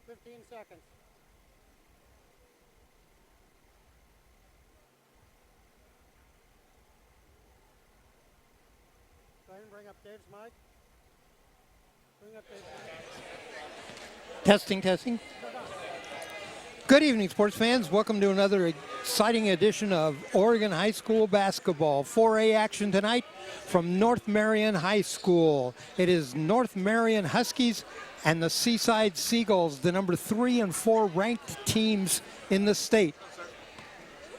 15 seconds. Go ahead and bring up Dave's mic. Bring up Dave's mic. Testing, testing. Good evening, sports fans. Welcome to another exciting edition of Oregon High School basketball. 4A action tonight from North Marion High School. It is North Marion Huskies and the Seaside Seagulls, the number 3 and 4 ranked teams in the state.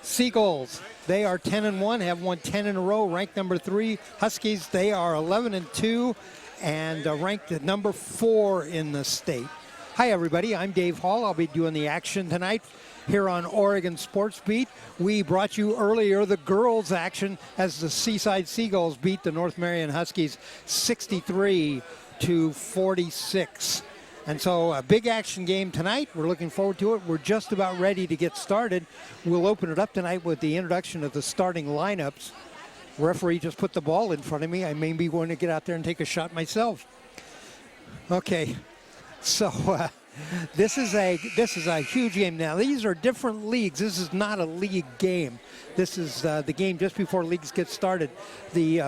Seagulls, they are 10-1, have won 10 in a row, ranked number 3. Huskies, they are 11-2 and ranked at number 4 in the state. Hi, everybody. I'm Dave Hall. I'll be doing the action tonight here on Oregon Sports Beat. We brought you earlier the girls' action as the Seaside Seagulls beat the North Marion Huskies 63-46. And so a big action game tonight. We're looking forward to it. We're just about ready to get started. We'll open it up tonight with the introduction of the starting lineups. Referee just put the ball in front of me. I may be going to get out there and take a shot myself. Okay. So this is a huge game now. These are different leagues. This is not a league game. This is the game just before leagues get started. The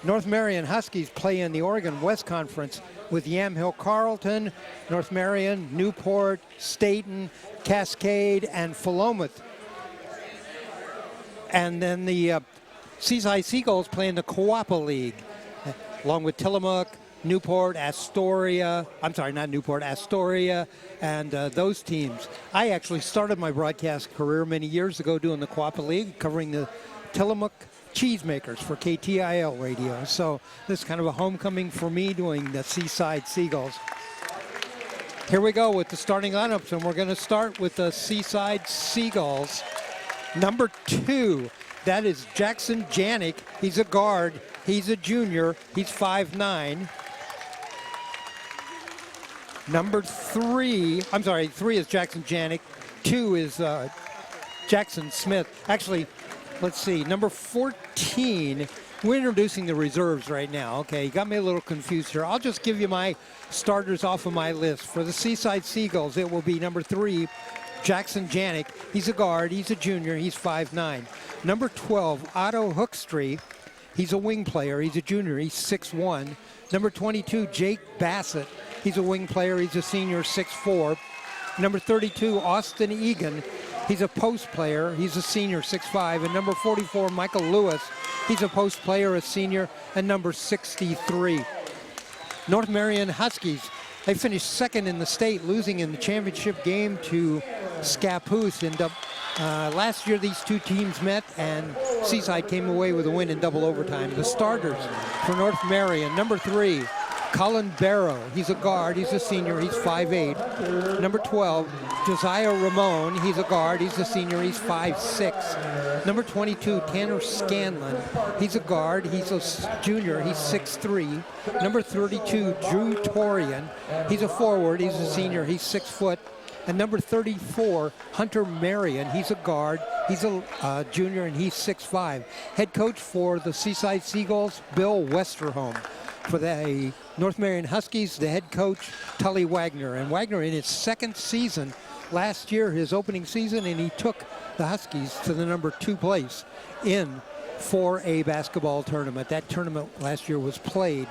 North Marion Huskies play in the Oregon West Conference with Yamhill Carleton, North Marion, Newport, Staten, Cascade, and Philomath. And then the Seaside Seagulls play in the Coapa League, along with Tillamook, Newport, Astoria, and those teams. I actually started my broadcast career many years ago doing the Coapa League, covering the Tillamook Cheesemakers for KTIL radio. So this is kind of a homecoming for me doing the Seaside Seagulls. Here we go with the starting lineups, and we're going to start with the Seaside Seagulls. Number 2, that is Jackson Janik. He's a guard. He's a junior. He's 5'9". Number 3 is Jackson Janik. 2 is Jackson Smith. Actually, let's see, number 14, we're introducing the reserves right now. Okay, you got me a little confused here. I'll just give you my starters off of my list. For the Seaside Seagulls, it will be number 3, Jackson Janik. He's a guard, he's a junior, he's 5'9". Number 12, Otto Hookstry. He's a wing player, he's a junior, he's 6'1". Number 22, Jake Bassett. He's a wing player, he's a senior, 6'4". Number 32, Austin Egan. He's a post player. He's a senior, 6'5". And number 44, Michael Lewis. He's a post player, a senior, and number 63. North Marion Huskies, they finished second in the state, losing in the championship game to Scappoose. Last year, these two teams met, and Seaside came away with a win in double overtime. The starters for North Marion, number 3, Colin Barrow. He's a guard. He's a senior. He's 5'8". Number 12, Josiah Ramon. He's a guard. He's a senior. He's 5'6". Number 22, Tanner Scanlon. He's a guard. He's a junior. He's 6'3". Number 32, Drew Torian. He's a forward. He's a senior. He's 6 foot. And number 34, Hunter Marion. He's a guard. He's a junior, and he's 6'5". Head coach for the Seaside Seagulls, Bill Westerholm. For the North Marion Huskies, the head coach, Tully Wagner. And Wagner, in his second season, last year, his opening season, and he took the Huskies to the number 2 place in 4A basketball tournament. That tournament last year was played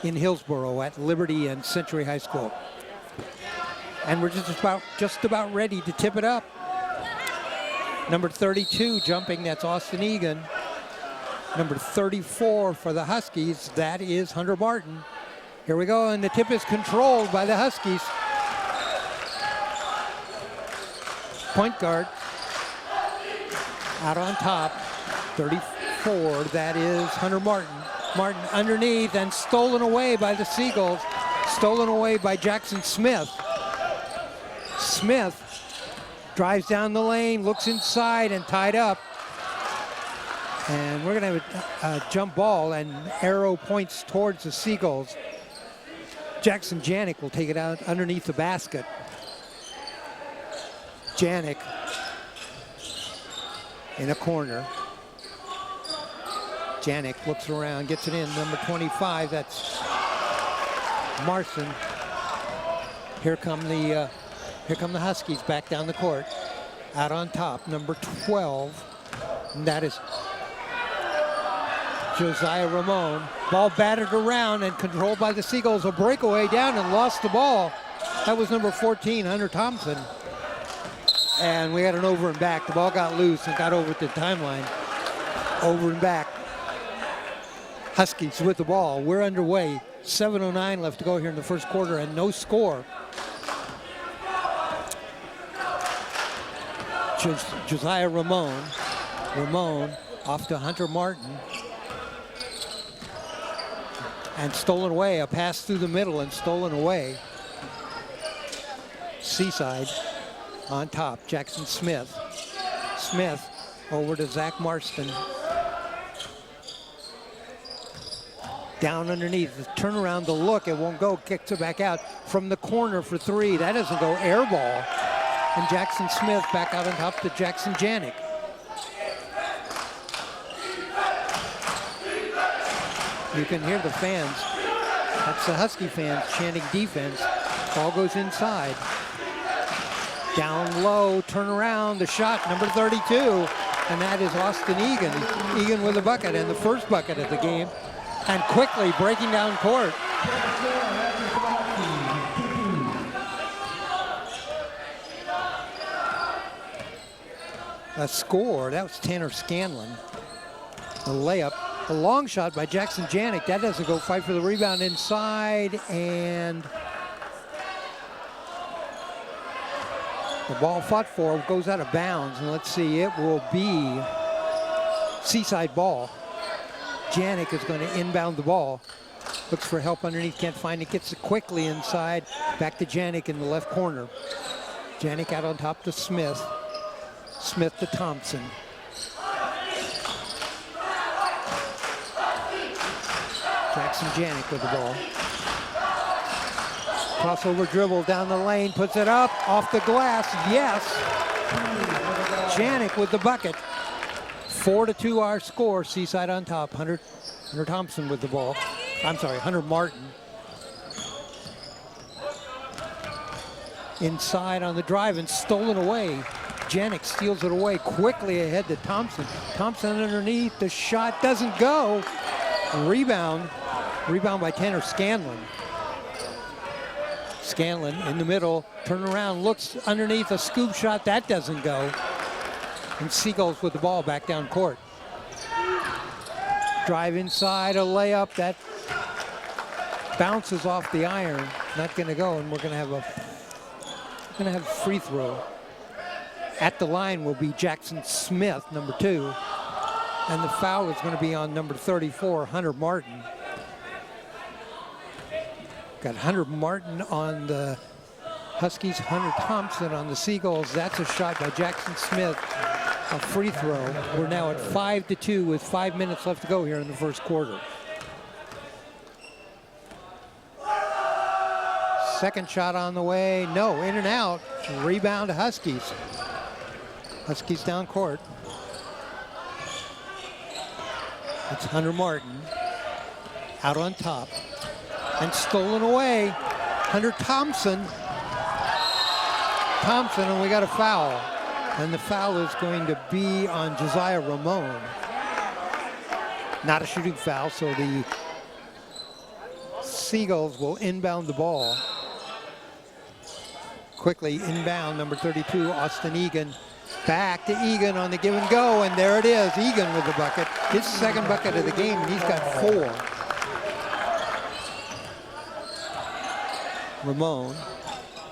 in Hillsboro at Liberty and Century High School. And we're just about ready to tip it up. Number 32 jumping, that's Austin Egan. Number 34 for the Huskies, that is Hunter Martin. Here we go, and the tip is controlled by the Huskies. Point guard out on top, 34, that is Hunter Martin. Martin underneath and stolen away by the Seagulls. Stolen away by Jackson Smith. Smith drives down the lane, looks inside, and tied up. And we're going to have a jump ball, and arrow points towards the Seagulls. Jackson Janik will take it out underneath the basket. Janik in a corner. Janik looks around, gets it in. Number 25, that's Marson. Here come the Here come the Huskies back down the court. Out on top, number 12. And that is Josiah Ramon. Ball battered around and controlled by the Seagulls. A breakaway down and lost the ball. That was number 14, Hunter Thompson. And we had an over and back. The ball got loose and got over at the timeline. Over and back. Huskies with the ball. We're underway. 7:09 left to go here in the first quarter and no score. Josiah Ramon. Ramon off to Hunter Martin. And stolen away. A pass through the middle and stolen away. Seaside on top. Jackson Smith. Smith over to Zach Marston. Down underneath. The turnaround, the look. It won't go. Kicks it back out from the corner for three. That doesn't go. Air ball. And Jackson Smith back out on top to Jackson Janik. You can hear the fans. That's the Husky fans chanting defense. Ball goes inside. Down low, turn around, the shot, number 32. And that is Austin Egan. Egan with a bucket and the first bucket of the game. And quickly breaking down court. A score, that was Tanner Scanlon. A layup, a long shot by Jackson Janik. That doesn't go. Fight for the rebound inside, and the ball fought for goes out of bounds. And let's see, it will be Seaside ball. Janik is going to inbound the ball. Looks for help underneath, can't find it. Gets it quickly inside. Back to Janik in the left corner. Janik out on top to Smith. Smith to Thompson. Jackson Janik with the ball. Crossover dribble down the lane, puts it up, off the glass, yes. Janik with the bucket. 4-2 our score, Seaside on top. Hunter Thompson with the ball. I'm sorry, Hunter Martin. Inside on the drive and stolen away. Janik steals it away quickly ahead to Thompson. Thompson underneath, the shot doesn't go. Rebound by Tanner Scanlon. Scanlon in the middle, turn around, looks underneath, a scoop shot, that doesn't go. And Seagulls with the ball back down court. Drive inside, a layup, that bounces off the iron. Not gonna go, and we're gonna have a free throw. At the line will be Jackson Smith, number 2. And the foul is going to be on number 34, Hunter Martin. Got Hunter Martin on the Huskies, Hunter Thompson on the Seagulls. That's a shot by Jackson Smith, a free throw. We're now at 5-2 with 5 minutes left to go here in the first quarter. Second shot on the way, no, in and out. Rebound to Huskies. Huskies down court. It's Hunter Martin out on top and stolen away. Hunter Thompson. And we got a foul. And the foul is going to be on Josiah Ramon. Not a shooting foul, so the Seagulls will inbound the ball. Quickly inbound, number 32, Austin Egan. Back to Egan on the give and go, and there it is, Egan with the bucket. His second bucket of the game, and he's got 4. Ramon,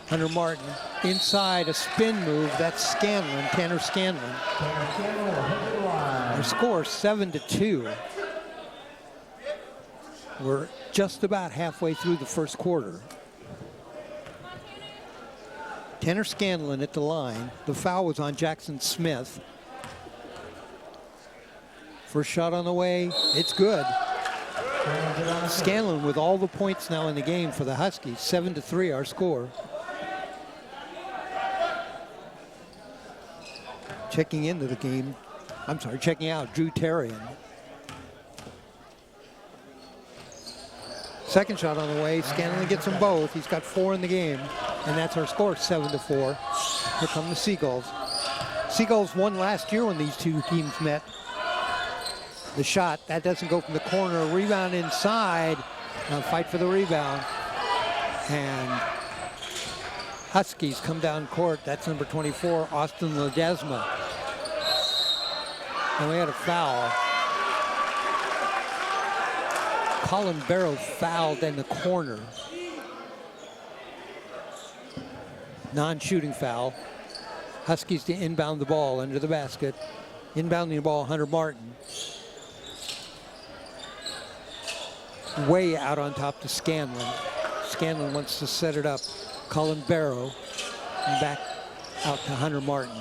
Hunter Martin, inside, a spin move, that's Scanlon, Tanner Scanlon. Our score, 7-2. We're just about halfway through the first quarter. Tanner Scanlon at the line. The foul was on Jackson Smith. First shot on the way. It's good. Scanlon with all the points now in the game for the Huskies. 7-3 our score. Checking into the game. I'm sorry, checking out Drew Terrian. Second shot on the way. Scanlon gets them both. He's got 4 in the game. And that's our score, 7-4. Here come the Seagulls. Seagulls won last year when these two teams met. The shot, that doesn't go from the corner. Rebound inside. Fight for the rebound. And Huskies come down court. That's number 24, Austin Ledesma. And we had a foul. Colin Barrow fouled in the corner. Non-shooting foul. Huskies to inbound the ball under the basket. Inbounding the ball, Hunter Martin. Way out on top to Scanlon. Scanlon wants to set it up. Colin Barrow. And back out to Hunter Martin.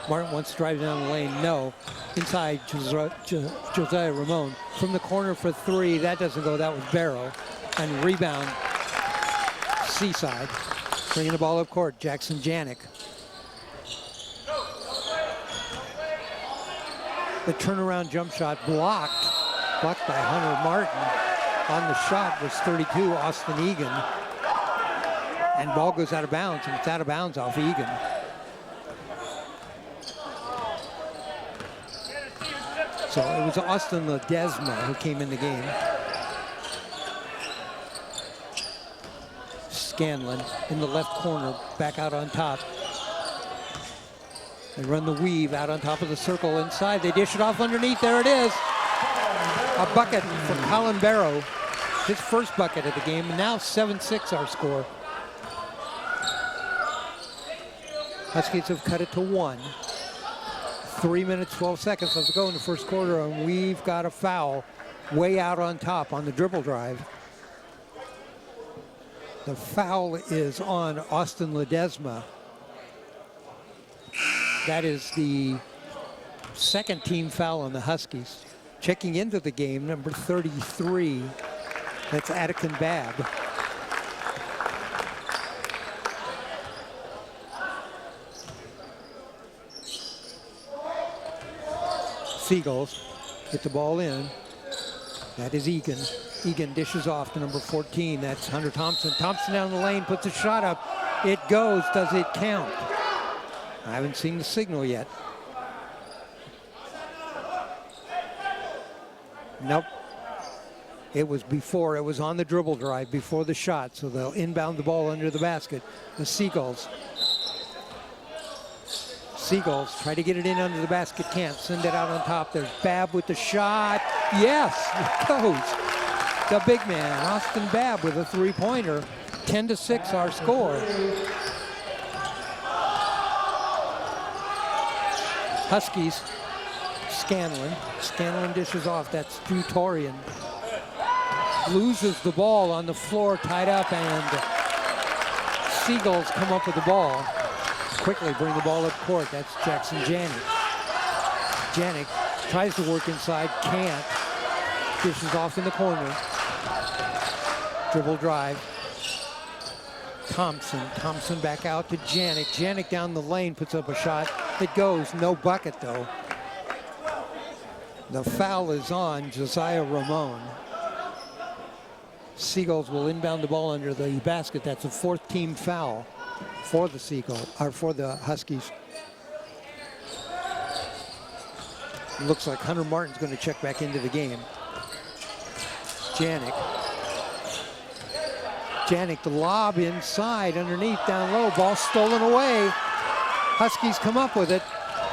Martin wants to drive down the lane. No. Inside, Josiah Ramon. From the corner for three. That doesn't go. That was Barrow. And rebound, Seaside. Bringing the ball up court, Jackson Janik. The turnaround jump shot blocked by Hunter Martin. On the shot was 32, Austin Egan. And ball goes out of bounds, and it's out of bounds off Egan. So it was Austin Ledesma who came in the game. Scanlon in the left corner, back out on top. They run the weave out on top of the circle inside. They dish it off underneath. There it is. A bucket from Colin Barrow. His first bucket of the game. And now 7-6 our score. Huskies have cut it to 1. 3 minutes, 12 seconds. Let's go in the first quarter. And we've got a foul way out on top on the dribble drive. The foul is on Austin Ledesma. That is the second team foul on the Huskies. Checking into the game, number 33, that's Attican Babb. Seagulls get the ball in. That is Egan. Egan dishes off to number 14. That's Hunter Thompson. Thompson down the lane, puts a shot up. It goes. Does it count? I haven't seen the signal yet. Nope. It was before. It was on the dribble drive before the shot. So they'll inbound the ball under the basket. The Seagulls. Seagulls try to get it in under the basket. Can't. Send it out on top. There's Babb with the shot. Yes, it goes. The big man, Austin Babb, with a three-pointer. 10-6 our score. Huskies, Scanlon. Scanlon dishes off. That's Jutorian. Loses the ball on the floor, tied up, and Seagulls come up with the ball. Quickly bring the ball up court. That's Jackson Janik. Janik tries to work inside, can't. Dishes off in the corner. Dribble drive. Thompson. Thompson back out to Janik. Janik down the lane, puts up a shot. It goes. No bucket, though. The foul is on Josiah Ramon. Seagulls will inbound the ball under the basket. That's a fourth team foul for the Seagulls, or for the Huskies. Looks like Hunter Martin's going to check back into the game. Janik. Janik, the lob inside, underneath, down low. Ball stolen away. Huskies come up with it.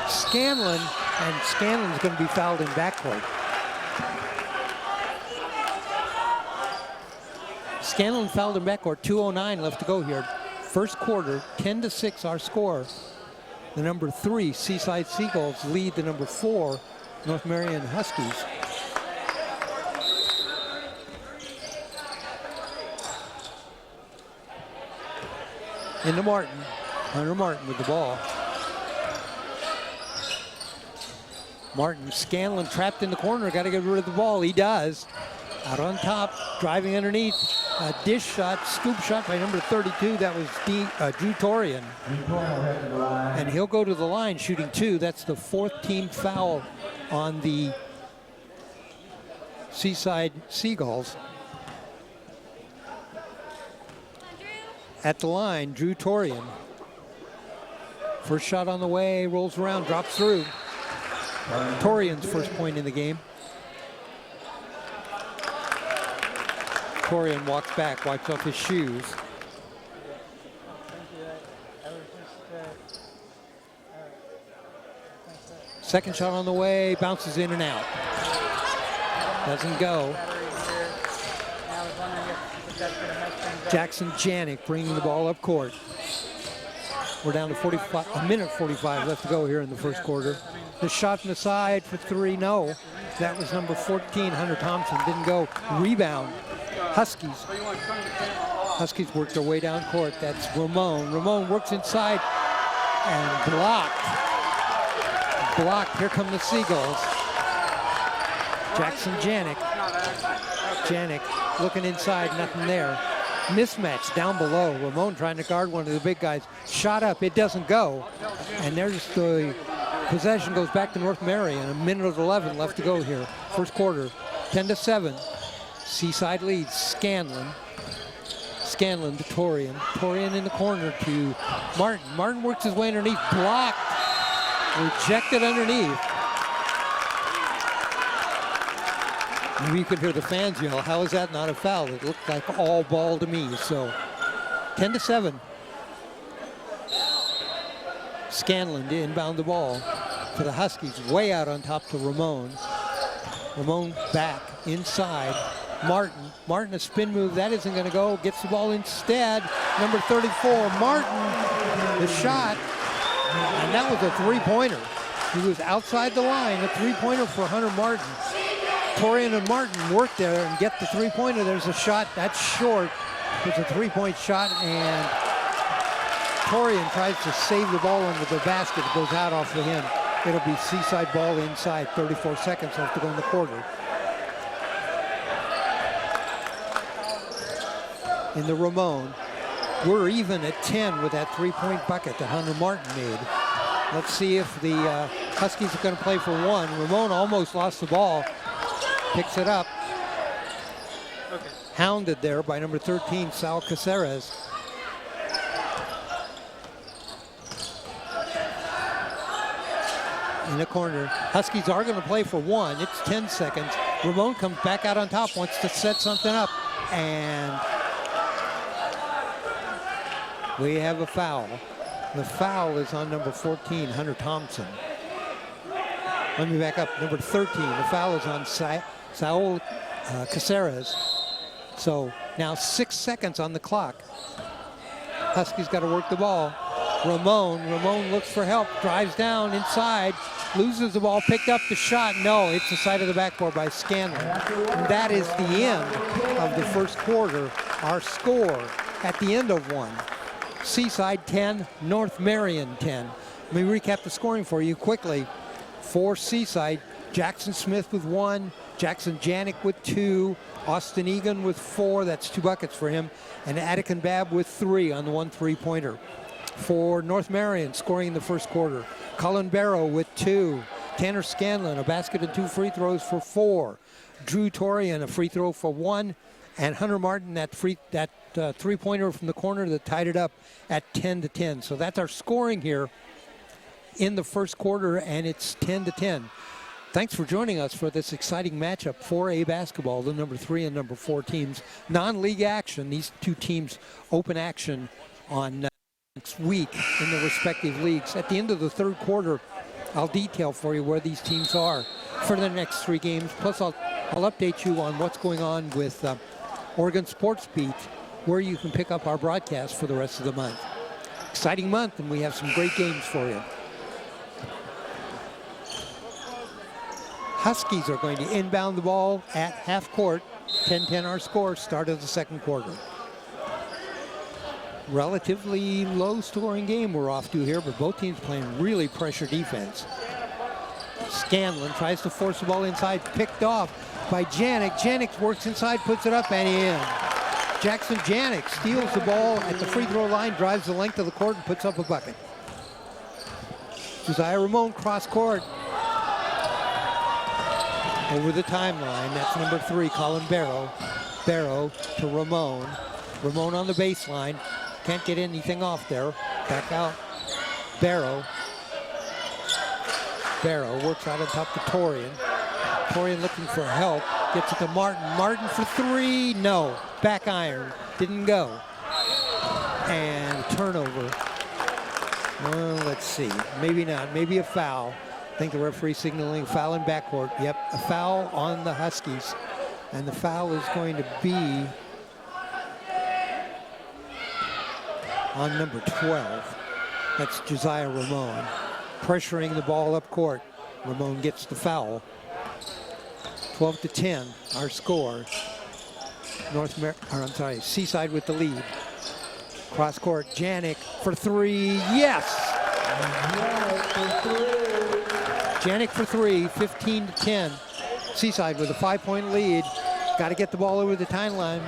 Scanlon, and Scanlon's going to be fouled in backcourt. Scanlon fouled in backcourt. 2:09 left to go here. First quarter, 10-6 our score. The number 3 Seaside Seagulls lead the number 4 North Marion Huskies. Into Martin. Hunter Martin with the ball. Martin, Scanlon trapped in the corner. Got to get rid of the ball. He does. Out on top, driving underneath. A dish shot, scoop shot by number 32. That was Jutorian. And he'll go to the line shooting 2. That's the fourth team foul on the Seaside Seagulls. at the line, Drew Torian. First shot on the way, rolls around, drops through. Torian's first point in the game. Torian walks back, wipes off his shoes. Second shot on the way, bounces in and out. Doesn't go. Jackson Janik bringing the ball up court. We're down to 45, a minute 45 left to go here in the first quarter. The shot from the side for three, no. That was number 14, Hunter Thompson, didn't go. Rebound, Huskies. Huskies worked their way down court. That's Ramon. Ramon works inside and blocked. Blocked, here come the Seagulls. Jackson Janik. Janik looking inside, nothing there. Mismatch down below. Ramon trying to guard one of the big guys. Shot up, it doesn't go. And there's the possession goes back to North Marion. A minute 11 left to go here. First quarter, 10-7. Seaside leads, Scanlon. Scanlon to Torian. Torian in the corner to Martin. Martin works his way underneath, blocked. Rejected underneath. Maybe you could hear the fans yell, how is that not a foul? It looked like all ball to me. So 10-7. Scanlon to inbound the ball for the Huskies. Way out on top to Ramon. Ramon back inside. Martin. Martin a spin move. That isn't going to go. Gets the ball instead. Number 34, Martin. The shot. And that was a three-pointer. He was outside the line. A three-pointer for Hunter Martin. Torian and Martin work there and get the three-pointer. There's a shot. That's short. It's a three-point shot, and Torian tries to save the ball under the basket. It goes out off of him. It'll be Seaside ball inside. 34 seconds left to go in the quarter. In the Ramon. We're even at 10 with that three-point bucket that Hunter Martin made. Let's see if the Huskies are going to play for one. Ramon almost lost the ball. Picks it up. Okay. Hounded there by number 13, Sal Caceres. In the corner. Huskies are going to play for one. It's 10 seconds. Ramon comes back out on top, wants to set something up, and we have a foul. The foul is on number 14, Hunter Thompson. Let me back up. Number 13, the foul is on Saul Caceres. So now 6 seconds on the clock. Huskies got to work the ball. Ramon looks for help, drives down inside, loses the ball, picked up the shot. No, it's the side of the backboard by Scanlon. And that is the end of the first quarter. Our score at the end of one. Seaside 10, North Marion 10. Let me recap the scoring for you quickly. For Seaside, Jackson Smith with 1, Jackson Janik with 2, Austin Egan with 4, that's 2 buckets for him, and Attican Babb with 3 on the 1 3-pointer. For North Marion, scoring in the first quarter, Colin Barrow with 2, Tanner Scanlon, a basket and 2 free throws for 4, Drew Torian, a free throw for 1, and Hunter Martin, that three-pointer from the corner that tied it up at 10-10. So that's our scoring here in the first quarter, and it's 10-10. Thanks for joining us for this exciting matchup, 4A basketball, the number 3 and number 4 teams. Non-league action, these two teams open action on next week in the respective leagues. At the end of the third quarter, I'll detail for you where these teams are for the next 3 games. Plus, I'll update you on what's going on with Oregon Sports Beat, where you can pick up our broadcast for the rest of the month. Exciting month, and we have some great games for you. Huskies are going to inbound the ball at half court. 10-10 our score, start of the second quarter. Relatively low scoring game we're off to here, but both teams playing really pressure defense. Scanlon tries to force the ball inside, picked off by Janik. Janik works inside, puts it up, and in. Jackson Janik steals the ball at the free throw line, drives the length of the court, and puts up a bucket. Josiah Ramon cross court. Over the timeline, that's number 3, Colin Barrow. Barrow to Ramon. Ramon on the baseline. Can't get anything off there. Back out. Barrow. Barrow works out on top to Torian. Torian looking for help. Gets it to Martin. Martin for three. No. Back iron. Didn't go. And turnover. Well, let's see. Maybe not. Maybe a foul. I think the referee signaling foul in backcourt. Yep, a foul on the Huskies. And the foul is going to be on number 12. That's Josiah Ramon. Pressuring the ball up court. Ramon gets the foul. 12-10, our score. Seaside with the lead. Cross court, Janik for three. Yes! Janik for three, 15-10. Seaside with a 5-point lead. Got to get the ball over the timeline.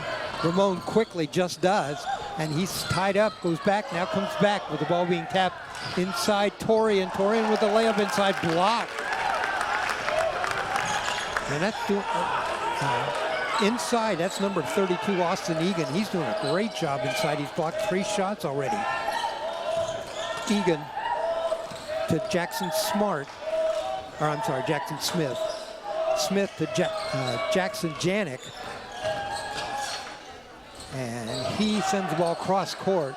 Ramon quickly just does. And he's tied up, goes back, now comes back with the ball being tapped inside Torian. Torian with the layup inside, block. And that's doing, inside, that's number 32, Austin Egan. He's doing a great job inside. He's blocked 3 shots already. Egan to Jackson Smith. Smith to Jackson Janik. And he sends the ball cross court.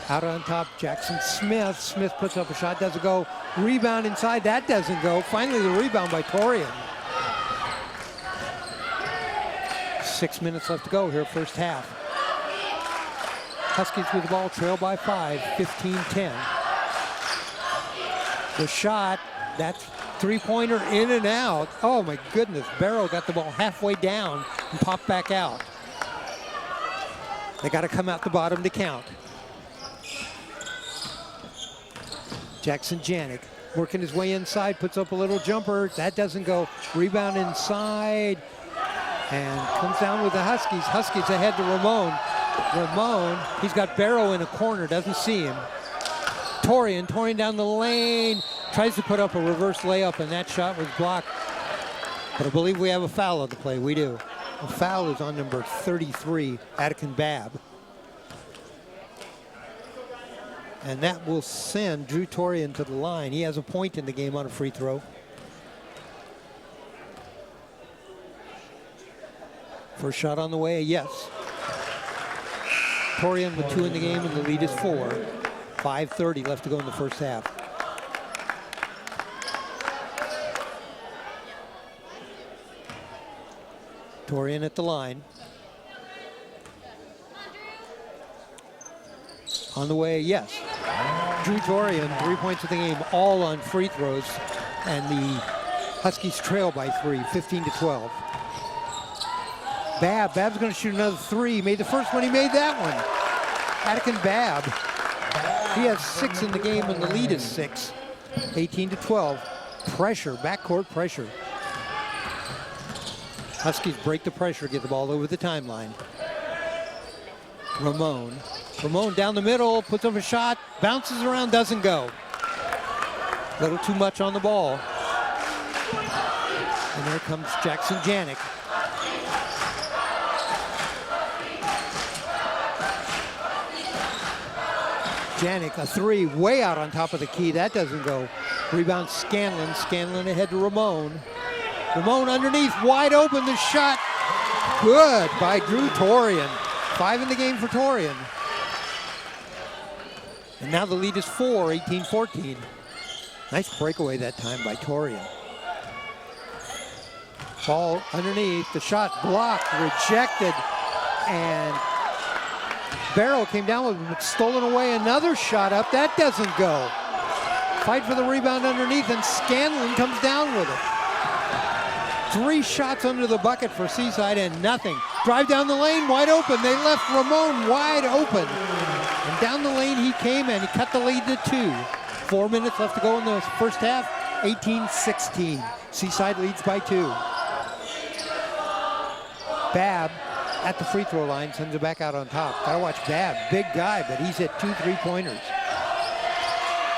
Out on top, Jackson Smith. Smith puts up a shot, doesn't go. Rebound inside, that doesn't go. Finally, the rebound by Torian. 6 minutes left to go here, first half. Huskies with the ball, trail by 5, 15-10. The shot, that's three-pointer in and out. Oh my goodness, Barrow got the ball halfway down and popped back out. They got to come out the bottom to count. Jackson Janik working his way inside, puts up a little jumper. That doesn't go. Rebound inside. And comes down with the Huskies. Huskies ahead to Ramon. Ramon, he's got Barrow in a corner, doesn't see him. Torian down the lane. Tries to put up a reverse layup, and that shot was blocked. But I believe we have a foul on the play. We do. The foul is on number 33, Attican Babb. And that will send Drew Torian to the line. He has a point in the game on a free throw. First shot on the way, yes. Torian with 2 in the game, and the lead is 4. 5:30 left to go in the first half. Torian at the line. On the way, yes. Drew Torian, 3 points of the game, all on free throws. And the Huskies trail by 3, 15-12. Babb's going to shoot another 3. He made the first one, he made that one. Attican Babb. He has 6 in the game, and the lead is 6. 18-12. Pressure, backcourt pressure. Huskies break the pressure, get the ball over the timeline. Ramon down the middle, puts up a shot, bounces around, doesn't go. A little too much on the ball. And there comes Jackson Janik. Janik, a 3, way out on top of the key. That doesn't go. Rebound Scanlon. Scanlon ahead to Ramon. Ramon underneath, wide open. The shot, good by Drew Torian. 5 in the game for Torian. And now the lead is 4, 18-14. Nice breakaway that time by Torian. Ball underneath, the shot blocked, rejected, and Barrow came down with it, stolen away. Another shot up, that doesn't go. Fight for the rebound underneath, and Scanlon comes down with it. 3 shots under the bucket for Seaside and nothing. Drive down the lane, wide open. They left Ramon wide open. And down the lane he came, and he cut the lead to 2. 4 minutes left to go in the first half, 18-16. Seaside leads by 2. Babb at the free throw line, sends it back out on top. Gotta watch Babb, big guy, but he's hit 2 3-pointers.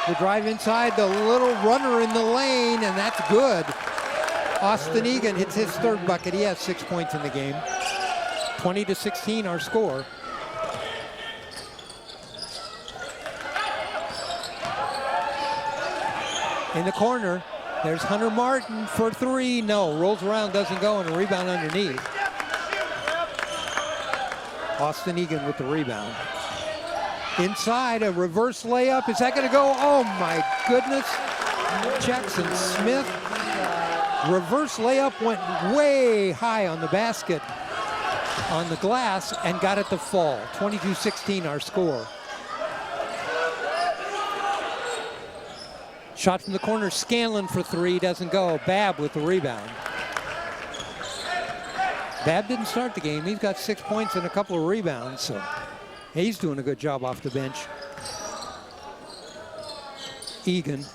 The drive inside, the little runner in the lane, and that's good. Austin Egan hits his 3rd bucket. He has 6 points in the game. 20-16 our score. in the corner. There's Hunter Martin for three. No, rolls around, doesn't go, and a rebound underneath. Austin Egan with the rebound. Inside, a reverse layup. Is that going to go? Oh, my goodness. Jackson Smith. Reverse layup went way high on the basket, on the glass, and got it to fall. 22-16 our score. Shot from the corner, Scanlon for three, doesn't go. Babb with the rebound. Babb didn't start the game. He's got 6 points and a couple of rebounds, so he's doing a good job off the bench. Egan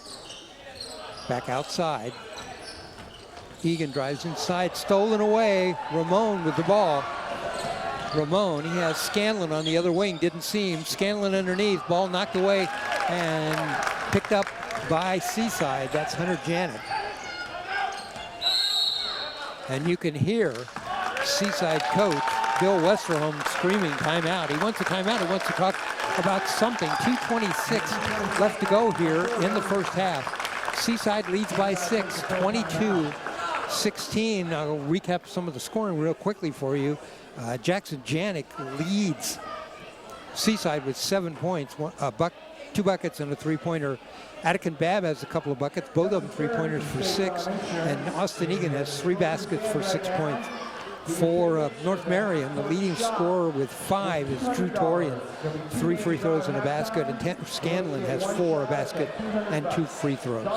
back outside. Egan drives inside, stolen away. Ramon with the ball. Ramon, he has Scanlon on the other wing, didn't see him. Scanlon underneath, ball knocked away and picked up by Seaside. That's Hunter Janik. And you can hear Seaside coach Bill Westerholm screaming timeout. He wants a timeout. He wants to talk about something. 2:26 left to go here in the first half. Seaside leads by 6, 22-16. I'll recap some of the scoring real quickly for you. Jackson Janik leads Seaside with 7 points, 2 buckets and a three-pointer. Attican Babb has a couple of buckets, both of them three-pointers for 6, and Austin Egan has 3 baskets for 6 points. For North Marion, the leading scorer with 5 is Drew Torian, 3 free throws and a basket, and Tanner Scanlon has 4, a basket, and 2 free throws.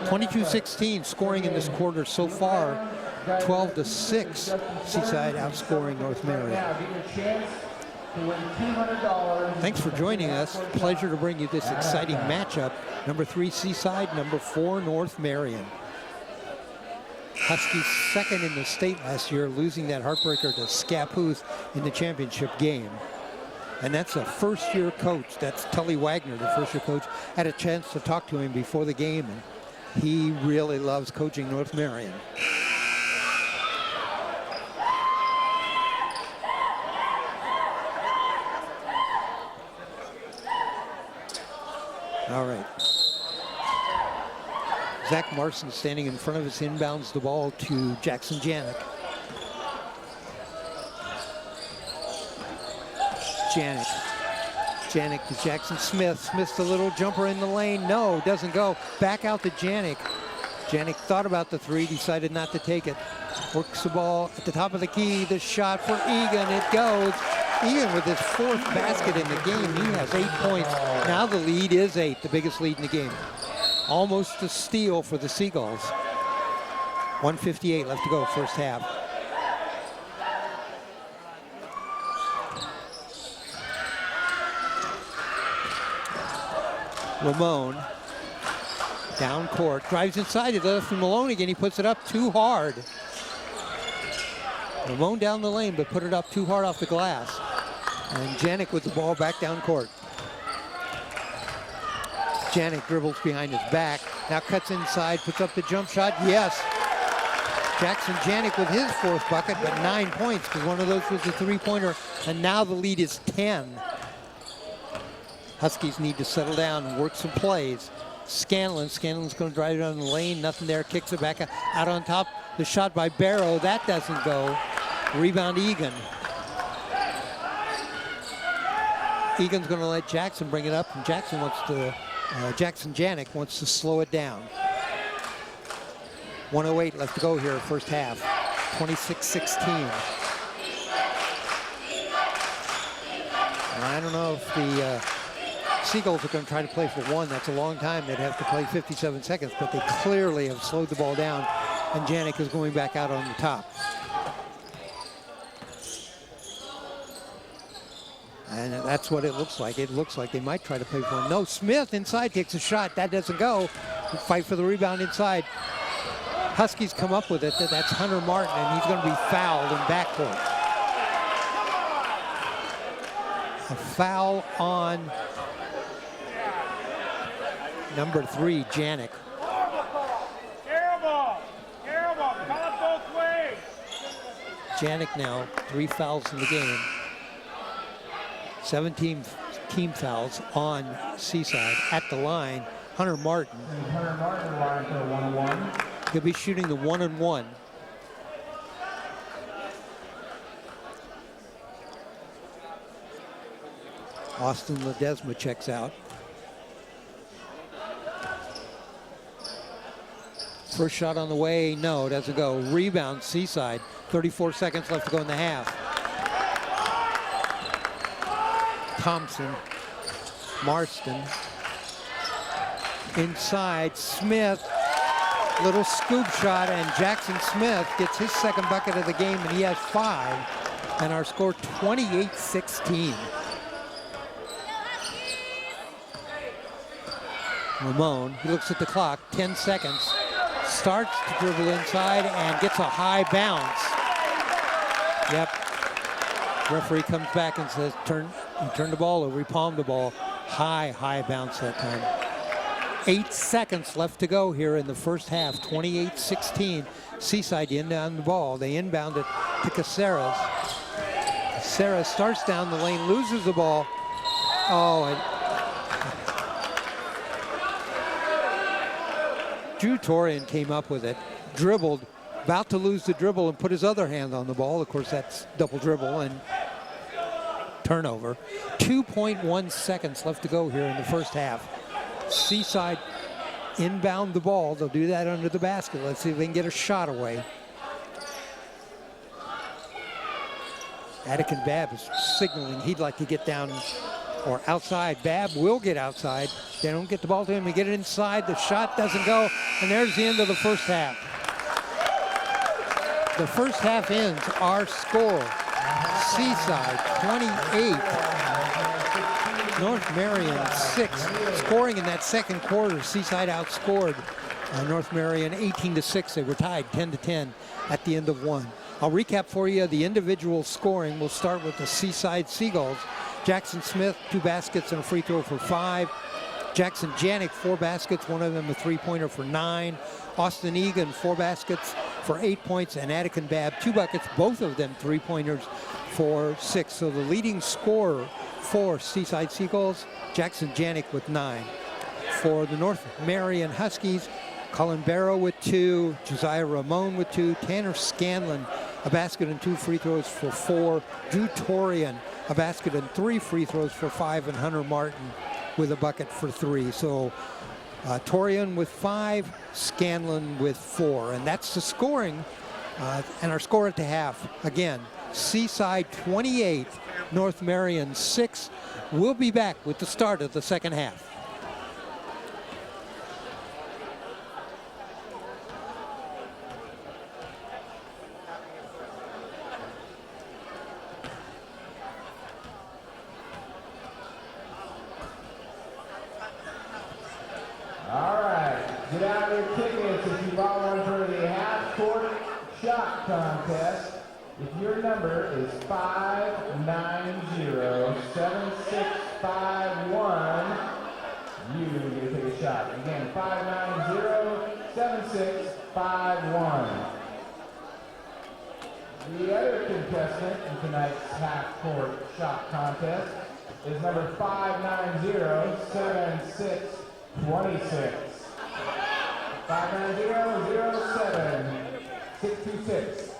22-16 scoring in this quarter so far, 12-6, Seaside outscoring North Marion. Thanks for joining us. Pleasure to bring you this exciting matchup. Number 3 Seaside, number 4 North Marion. Huskies second in the state last year, losing that heartbreaker to Scappoose in the championship game. And that's a first-year coach. That's Tully Wagner, the first-year coach. Had a chance to talk to him before the game, and he really loves coaching North Marion. All right. Zach Marson standing in front of us, inbounds the ball to Jackson Janik. Janik to Jackson Smith. Smith's a little jumper in the lane. No, doesn't go. Back out to Janik. Janik thought about the three, decided not to take it. Works the ball at the top of the key. The shot for Egan. It goes. Egan with his 4th basket in the game. He has 8 points. Now the lead is 8, the biggest lead in the game. Almost a steal for the Seagulls. 1:58 left to go, first half. Ramon, down court, drives inside, it left from Malone again, he puts it up too hard. Ramon down the lane, but put it up too hard off the glass. And Janik with the ball back down court. Janik dribbles behind his back, now cuts inside, puts up the jump shot, yes. Jackson Janik with his 4th bucket, but 9 points, because one of those was a three-pointer, and now the lead is 10. Huskies need to settle down and work some plays. Scanlon's going to drive it down the lane, nothing there, kicks it back out on top. The shot by Barrow, that doesn't go. Rebound Egan. Egan's going to let Jackson bring it up, and Jackson Janik wants to slow it down. 1:08 left to go here, first half. 26-16. I don't know if the Seagulls are going to try to play for 1. That's a long time. They'd have to play 57 seconds, but they clearly have slowed the ball down, and Janik is going back out on the top. And that's what it looks like. It looks like they might try to play for 1. No, Smith inside takes a shot. That doesn't go. Fight for the rebound inside. Huskies come up with it. That's Hunter Martin, and he's going to be fouled in backcourt. A foul on number 3, Janik. Janik now 3 fouls in the game. 17 team fouls on Seaside at the line. Hunter Martin. And Hunter Martin line for a 1-1. He'll be shooting the 1-1. Austin Ledesma checks out. First shot on the way, no, doesn't go. Rebound, Seaside. 34 seconds left to go in the half. Thompson, Marston. Inside, Smith. Little scoop shot, and Jackson Smith gets his second bucket of the game, and he has 5. And our score 28-16. Ramon, he looks at the clock, 10 seconds. Starts to dribble inside and gets a high bounce. Yep. Referee comes back and says, he turned the ball over, he palmed the ball. High bounce that time. 8 seconds left to go here in the first half, 28-16. Seaside inbound the ball. They inbound it to Caceres. Caceres starts down the lane, loses the ball. Drew Torian came up with it, dribbled, about to lose the dribble and put his other hand on the ball. Of course, that's double dribble and turnover. 2.1 seconds left to go here in the first half. Seaside inbound the ball. They'll do that under the basket. Let's see if they can get a shot away. Attic and Babb is signaling he'd like to get down or outside. Babb will get outside. They don't get the ball to him. They get it inside. The shot doesn't go. And there's the end of the first half. The first half ends. Our score, Seaside 28, North Marion 6. Scoring in that second quarter, Seaside outscored North Marion 18-6. They were tied 10-10 at the end of one. I'll recap for you the individual scoring. We'll start with the Seaside Seagulls. Jackson Smith, 2 baskets and a free throw for 5. Jackson Janik, 4 baskets, one of them a three-pointer for 9. Austin Egan, 4 baskets for 8 points, and Attic and Babb, 2 buckets, both of them three-pointers for 6. So the leading scorer for Seaside Seagulls, Jackson Janik with 9. For the North Marion Huskies, Colin Barrow with 2, Josiah Ramon with 2, Tanner Scanlon, a basket and 2 free throws for 4, Drew Torian, a basket and 3 free throws for 5, and Hunter Martin with a bucket for 3. So Torian with 5, Scanlon with 4. And that's the scoring and our score at the half. Again, Seaside 28, North Marion 6. We'll be back with the start of the second half. All right, get out your tickets if you bought one for the half-court shot contest. If your number is 590-7651, you get to take a shot. Again, 590-7651. The other contestant in tonight's half-court shot contest is number 590-7626. 590-07-626.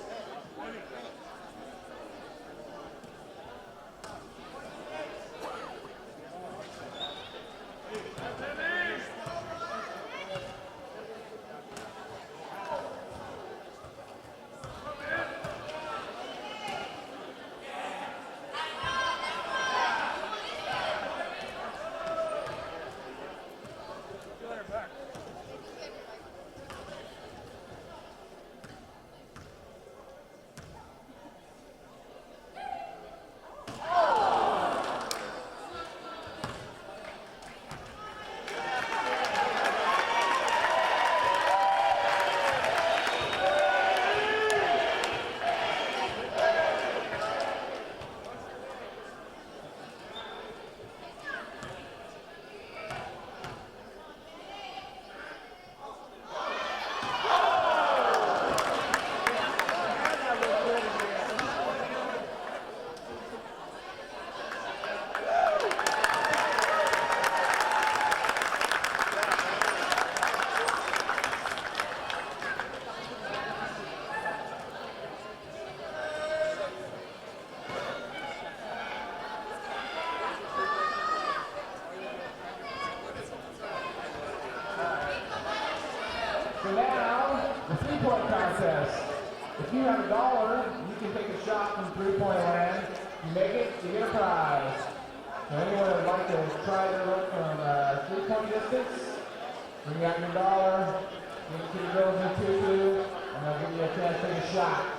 contest. If you have $1, you can take a shot from three-point land. You make it, you get a prize. So anyone would like to try their luck from three-point distance, bring out your $1, give it to the girls in tutu, and they'll give you a chance to take a shot.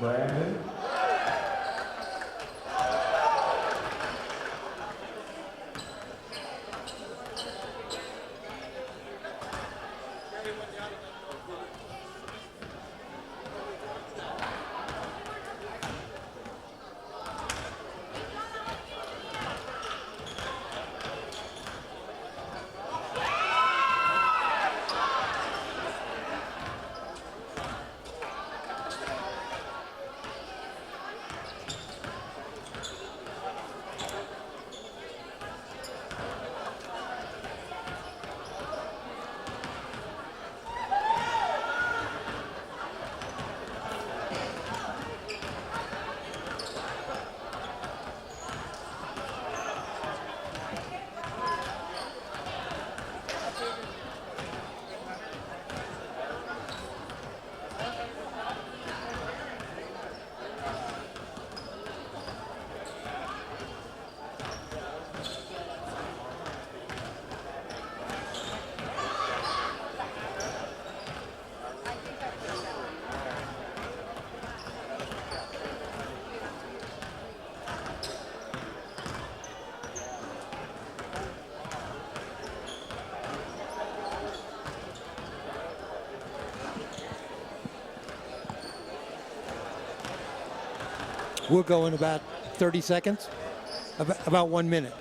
Brandon. We'll go in about 30 seconds, about 1 minute.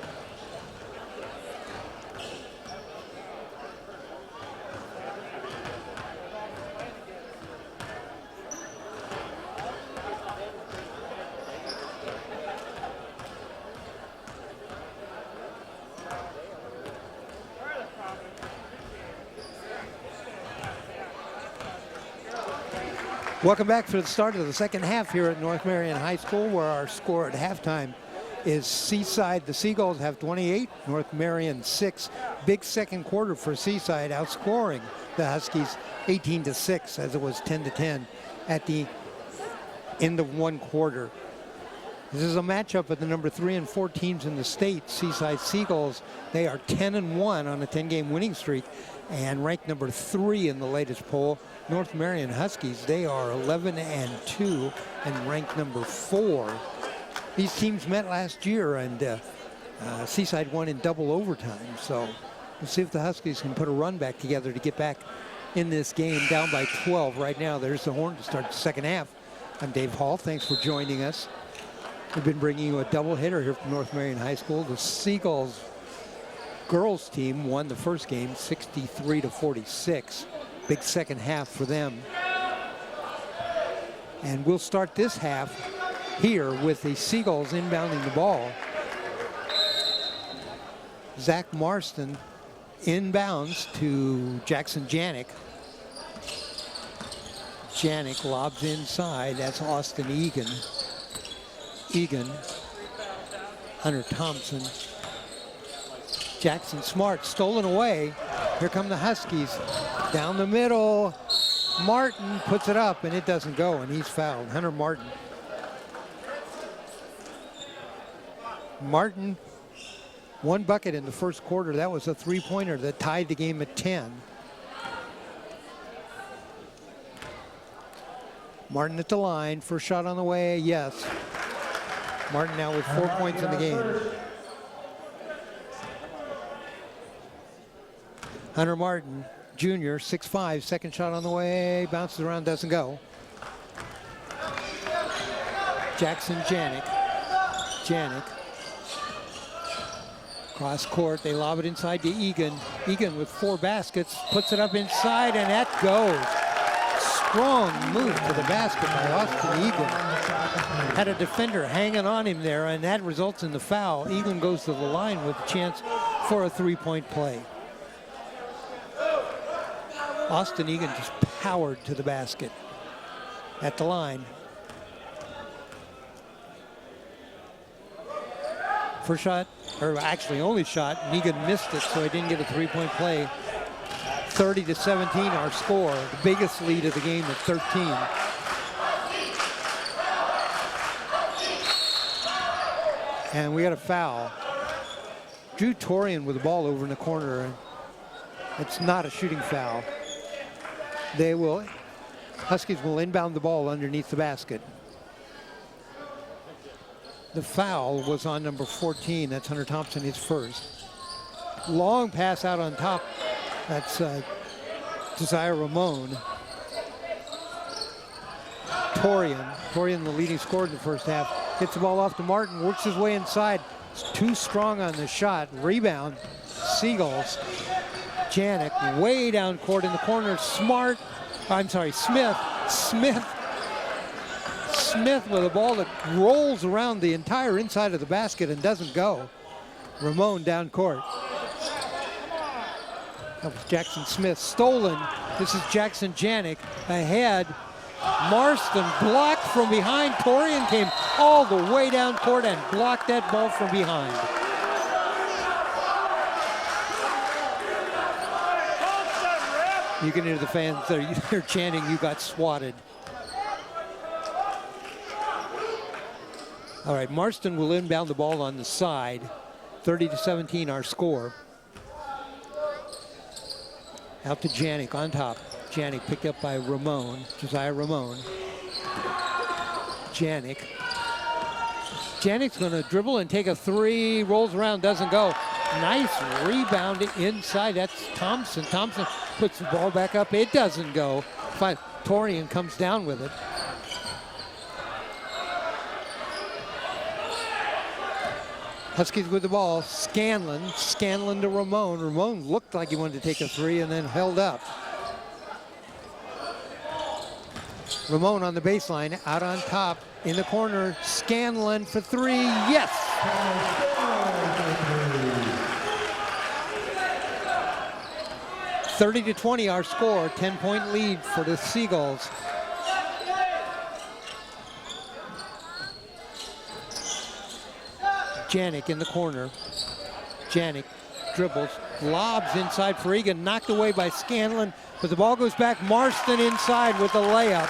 Welcome back for the start of the second half here at North Marion High School, where our score at halftime is Seaside. The Seagulls have 28, North Marion 6. Big second quarter for Seaside, outscoring the Huskies 18-6, as it was 10-10 at the end of one quarter. This is a matchup of the number 3 and 4 teams in the state. Seaside Seagulls, they are 10-1 on a 10-game winning streak and ranked number 3 in the latest poll. North Marion Huskies, they are 11-2 and ranked number 4. These teams met last year, and Seaside won in double overtime. So we'll see if the Huskies can put a run back together to get back in this game, down by 12 right now. There's the horn to start the second half. I'm Dave Hall. Thanks for joining us. We've been bringing you a double hitter here from North Marion High School. The Seagulls girls team won the first game 63-46. Big second half for them. And we'll start this half here with the Seagulls inbounding the ball. Zach Marston inbounds to Jackson Janik. Janik lobs inside. That's Austin Egan. Egan, Hunter Thompson, Jackson Smart, stolen away. Here come the Huskies. Down the middle, Martin puts it up, and it doesn't go, and he's fouled. Hunter Martin. Martin, one bucket in the first quarter. That was a three-pointer that tied the game at 10. Martin at the line, first shot on the way, yes. Martin now with 4 points in the game. Hunter Martin, junior, 6'5", second shot on the way, bounces around, doesn't go. Jackson Janik. Janik. Cross court, they lob it inside to Egan. Egan with 4 baskets, puts it up inside, and that goes. Strong move to the basket by Austin Egan. Had a defender hanging on him there, and that results in the foul. Egan goes to the line with a chance for a three-point play. Austin Egan just powered to the basket at the line. First shot, or actually only shot, and Egan missed it, so he didn't get a three-point play. 30-17 our score, the biggest lead of the game at 13. And we got a foul. Drew Torian with the ball over in the corner. It's not a shooting foul. Huskies will inbound the ball underneath the basket. The foul was on number 14. That's Hunter Thompson, his first. Long pass out on top. That's Josiah Ramon. Torian, the leading scorer in the first half, hits the ball off to Martin, works his way inside. It's too strong on the shot. Rebound, Seagulls. Janik way down court in the corner. Smith. Smith with a ball that rolls around the entire inside of the basket and doesn't go. Ramon down court. That was Jackson Smith. Stolen. This is Jackson Janik ahead. Marston blocked from behind. Torian came all the way down court and blocked that ball from behind. You can hear the fans, they're chanting, "You got swatted." All right, Marston will inbound the ball on the side. 30-17 our score. Out to Janik on top. Janik picked up by Ramon, Josiah Ramon. Janik's going to dribble and take a three, rolls around, doesn't go. Nice rebound inside, that's Thompson. Thompson puts the ball back up, it doesn't go. Torian comes down with it. Huskies with the ball. Scanlon to Ramon. Ramon looked like he wanted to take a three and then held up. Ramon on the baseline, out on top, in the corner. Scanlon for three, yes! 30-20 our score, 10-point lead for the Seagulls. Janik in the corner. Janik dribbles, lobs inside for Egan, knocked away by Scanlon, but the ball goes back. Marston inside with the layup.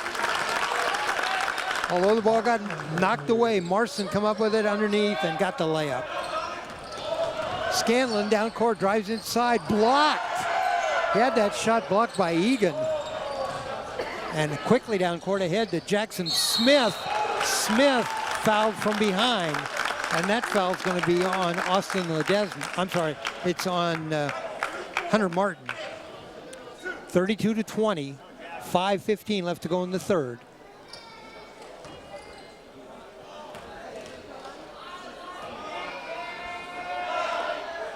Although the ball got knocked away, Marston come up with it underneath and got the layup. Scanlon down court, drives inside, blocked. He had that shot blocked by Egan. And quickly down court ahead to Jackson Smith. Smith fouled from behind. And that foul's going to be on Austin Ledesma. I'm sorry, it's on Hunter Martin. 32-20, 5:15 left to go in the third.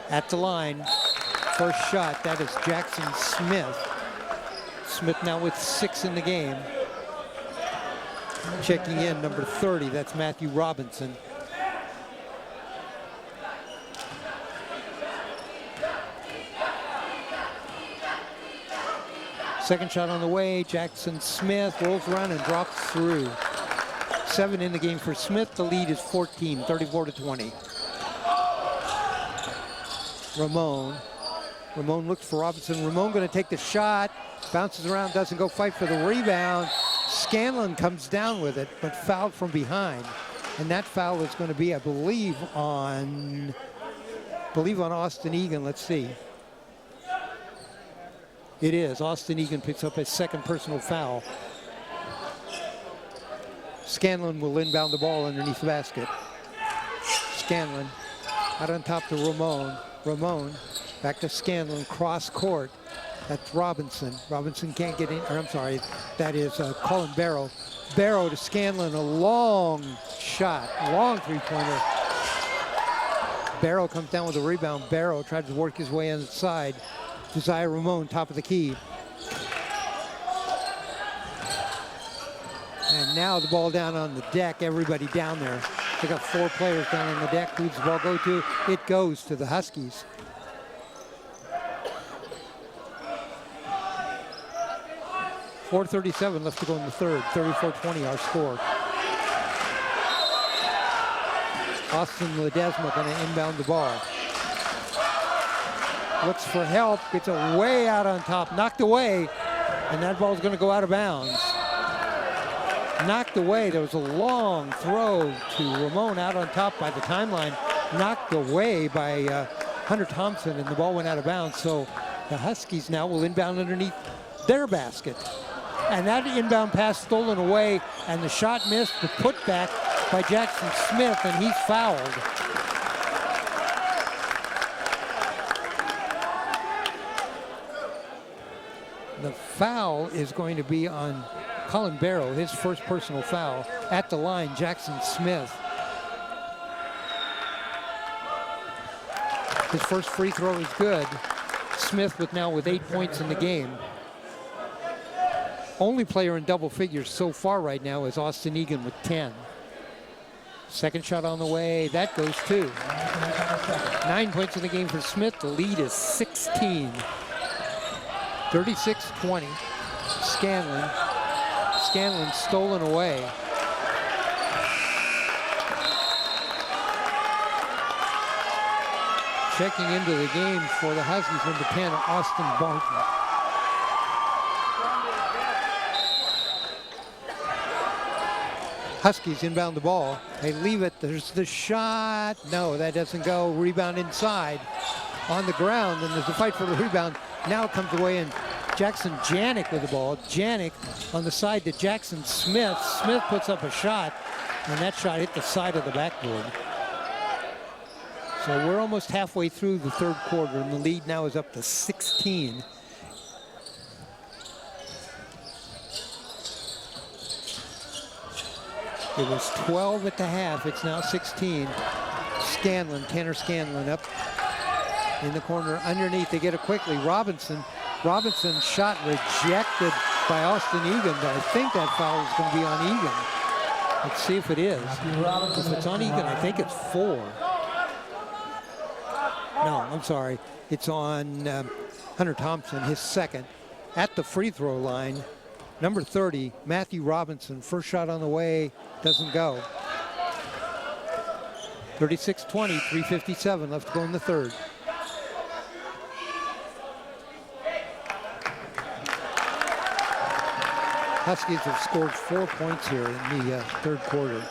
At the line, first shot, that is Jackson Smith. Smith now with 6 in the game. Checking in, number 30, that's Matthew Robinson. Second shot on the way, Jackson Smith rolls around and drops through. 7 in the game for Smith, the lead is 14, 34-20. Ramon looks for Robinson. Ramon going to take the shot, bounces around, doesn't go, fight for the rebound. Scanlon comes down with it, but fouled from behind. And that foul is going to be, I believe on Austin Egan. Let's see. It is. Austin Egan picks up his second personal foul. Scanlon will inbound the ball underneath the basket. Scanlon out on top to Ramon. Ramon back to Scanlon, cross court. That's Robinson. Robinson can't get in, or I'm sorry, that is Colin Barrow. Barrow to Scanlon, a long shot, long three-pointer. Barrow comes down with a rebound. Barrow tries to work his way inside. Josiah Ramon, top of the key. And now the ball down on the deck, everybody down there. They got 4 players down on the deck. Who's the ball go to? It goes to the Huskies. .437 left to go in the third, 34-20 our score. Austin Ledesma going to inbound the ball. Looks for help, gets it way out on top, knocked away, and that ball's going to go out of bounds. Knocked away, there was a long throw to Ramon out on top by the timeline, knocked away by Hunter Thompson, and the ball went out of bounds. So the Huskies now will inbound underneath their basket. And that inbound pass stolen away, and the shot missed, the putback by Jackson Smith, and he's fouled. The foul is going to be on Colin Barrow, his first personal foul. At the line, Jackson Smith. His first free throw is good. Smith with 8 points in the game. Only player in double figures so far right now is Austin Egan with 10. Second shot on the way, that goes too. 9 points in the game for Smith, the lead is 16. 36-20, Scanlon stolen away. Checking into the game for the Huskies, number 10, Austin Barton. Huskies inbound the ball. They leave it. There's the shot. No, that doesn't go. Rebound inside on the ground, and there's a fight for the rebound. Now it comes away, and Jackson Janik with the ball. Janik on the side to Jackson Smith. Smith puts up a shot, and that shot hit the side of the backboard. So we're almost halfway through the third quarter, and the lead now is up to 16. It was 12 at the half. It's now 16. Tanner Scanlon up in the corner underneath. They get it quickly. Robinson shot rejected by Austin Egan, but I think that foul is going to be on Egan. Let's see if it is. If it's on Egan, I think it's 4. No, I'm sorry. It's on Hunter Thompson, his second. At the free throw line, number 30, Matthew Robinson. First shot on the way, doesn't go. 36-20, 3:57 left to go in the third. Huskies have scored 4 points here in the third quarter.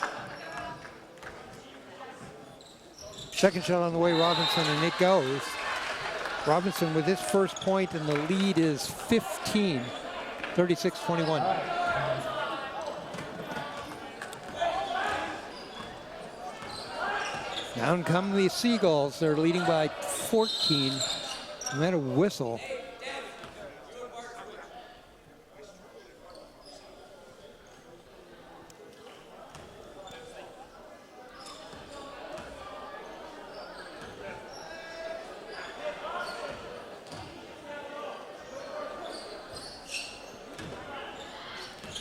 Second shot on the way, Robinson, and it goes. Robinson with his first point, and the lead is 15, 36-21. Down come the Seagulls. They're leading by 14. And then a whistle.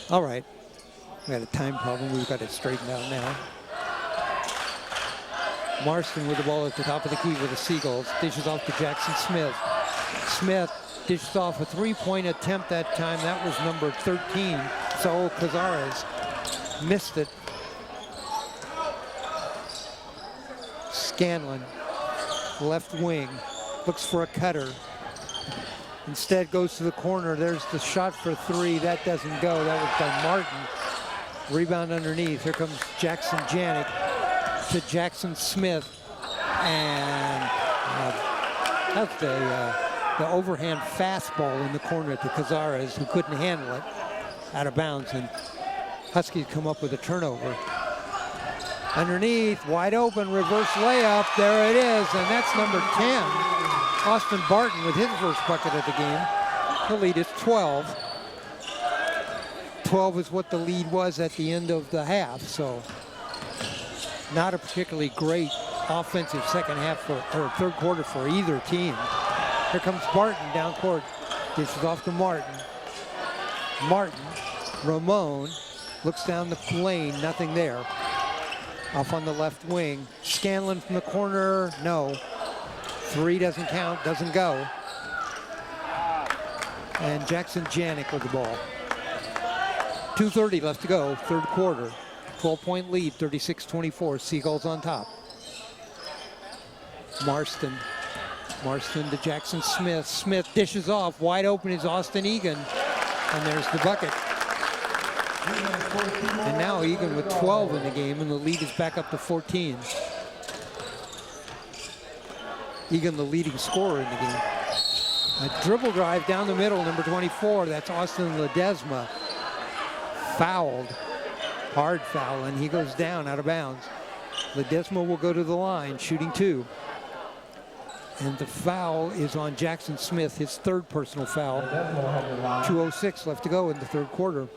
All right, we got a time problem. We've got it straightened out now. Marston with the ball at the top of the key with the Seagulls. Dishes off to Jackson Smith. Smith dishes off a three-point attempt that time. That was number 13. So Cazares missed it. Scanlon, left wing, looks for a cutter. Instead goes to the corner. There's the shot for 3. That doesn't go. That was by Martin. Rebound underneath. Here comes Jackson Janik to Jackson Smith. And that's the overhand fastball in the corner to Cazares, who couldn't handle it, out of bounds. And Huskies come up with a turnover. Underneath, wide open, reverse layup. There it is, and that's number 10. Austin Barton with his first bucket of the game. The lead is 12. 12 is what the lead was at the end of the half, so not a particularly great offensive second half or third quarter for either team. Here comes Barton down court. Dishes off to Martin. Martin, Ramon, looks down the lane, nothing there. Off on the left wing. Scanlon from the corner, no. 3 doesn't count, doesn't go. And Jackson Janik with the ball. 2:30 left to go, third quarter. 12-point lead, 36-24, Seagulls on top. Marston to Jackson Smith. Smith dishes off, wide open is Austin Egan. And there's the bucket. And now Egan with 12 in the game, and the lead is back up to 14. Egan the leading scorer in the game. A dribble drive down the middle, number 24, that's Austin Ledesma. Fouled, hard foul, and he goes down out of bounds. Ledesma will go to the line, shooting 2. And the foul is on Jackson Smith, his third personal foul. 2:06 left to go in the third quarter.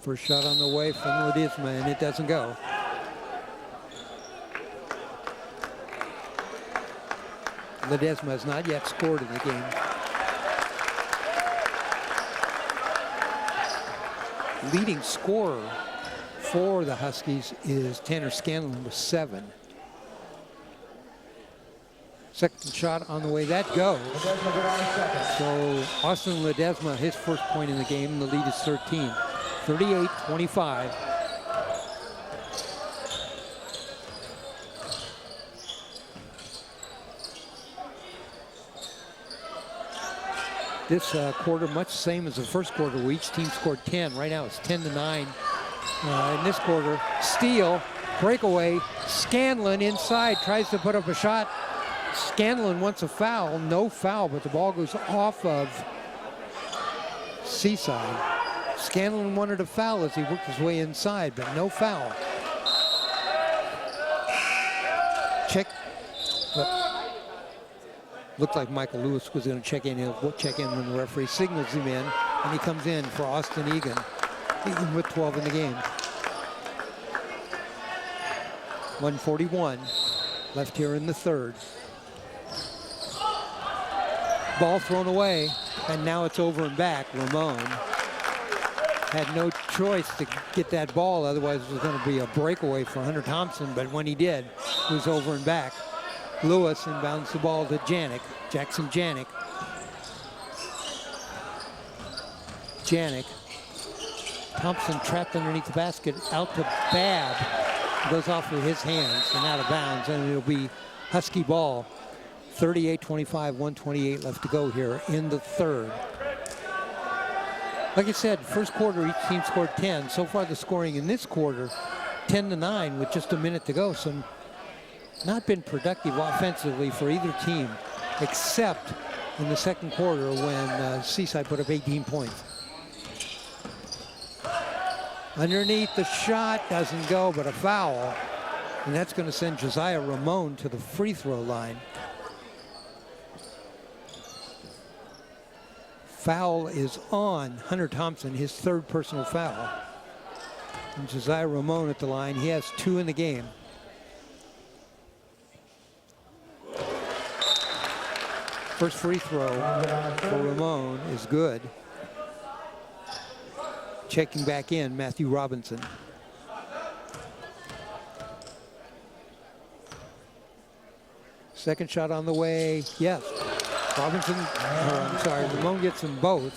First shot on the way from Ledesma, and it doesn't go. Ledesma has not yet scored in the game. Leading scorer for the Huskies is Tanner Scanlon with 7. Second shot on the way, that goes. So Austin Ledesma, his first point in the game, and the lead is 13. 38-25. This quarter, much the same as the first quarter, where each team scored 10. Right now it's 10-9. In this quarter, steal, breakaway, Scanlon inside, tries to put up a shot. Scanlon wants a foul, no foul, but the ball goes off of Seaside. Scanlon wanted a foul as he worked his way inside, but no foul. Check. Looked like Michael Lewis was going to check in. He'll check in when the referee signals him in, and he comes in for Austin Egan. even with 12 in the game. 1:41 left here in the third. Ball thrown away, and now it's over and back. Ramon had no choice to get that ball, otherwise it was going to be a breakaway for Hunter Thompson, but when he did, it was over and back. Lewis inbounds the ball to Janik, Jackson Janik. Janik. Thompson trapped underneath the basket, out to Babb. Goes off with his hands and out of bounds, and it'll be Husky ball. 38-25, 1:28 left to go here in the third. Like I said, first quarter, each team scored 10. So far, the scoring in this quarter, 10-9 with just a minute to go. So not been productive offensively for either team, except in the second quarter when Seaside put up 18 points. Underneath, the shot doesn't go, but a foul. And that's going to send Josiah Ramon to the free throw line. Foul is on Hunter Thompson, his third personal foul. And Josiah Ramon at the line. He has 2 in the game. First free throw for Ramon is good. Checking back in, Matthew Robinson. Second shot on the way, yes. Robinson, Ramon gets them both.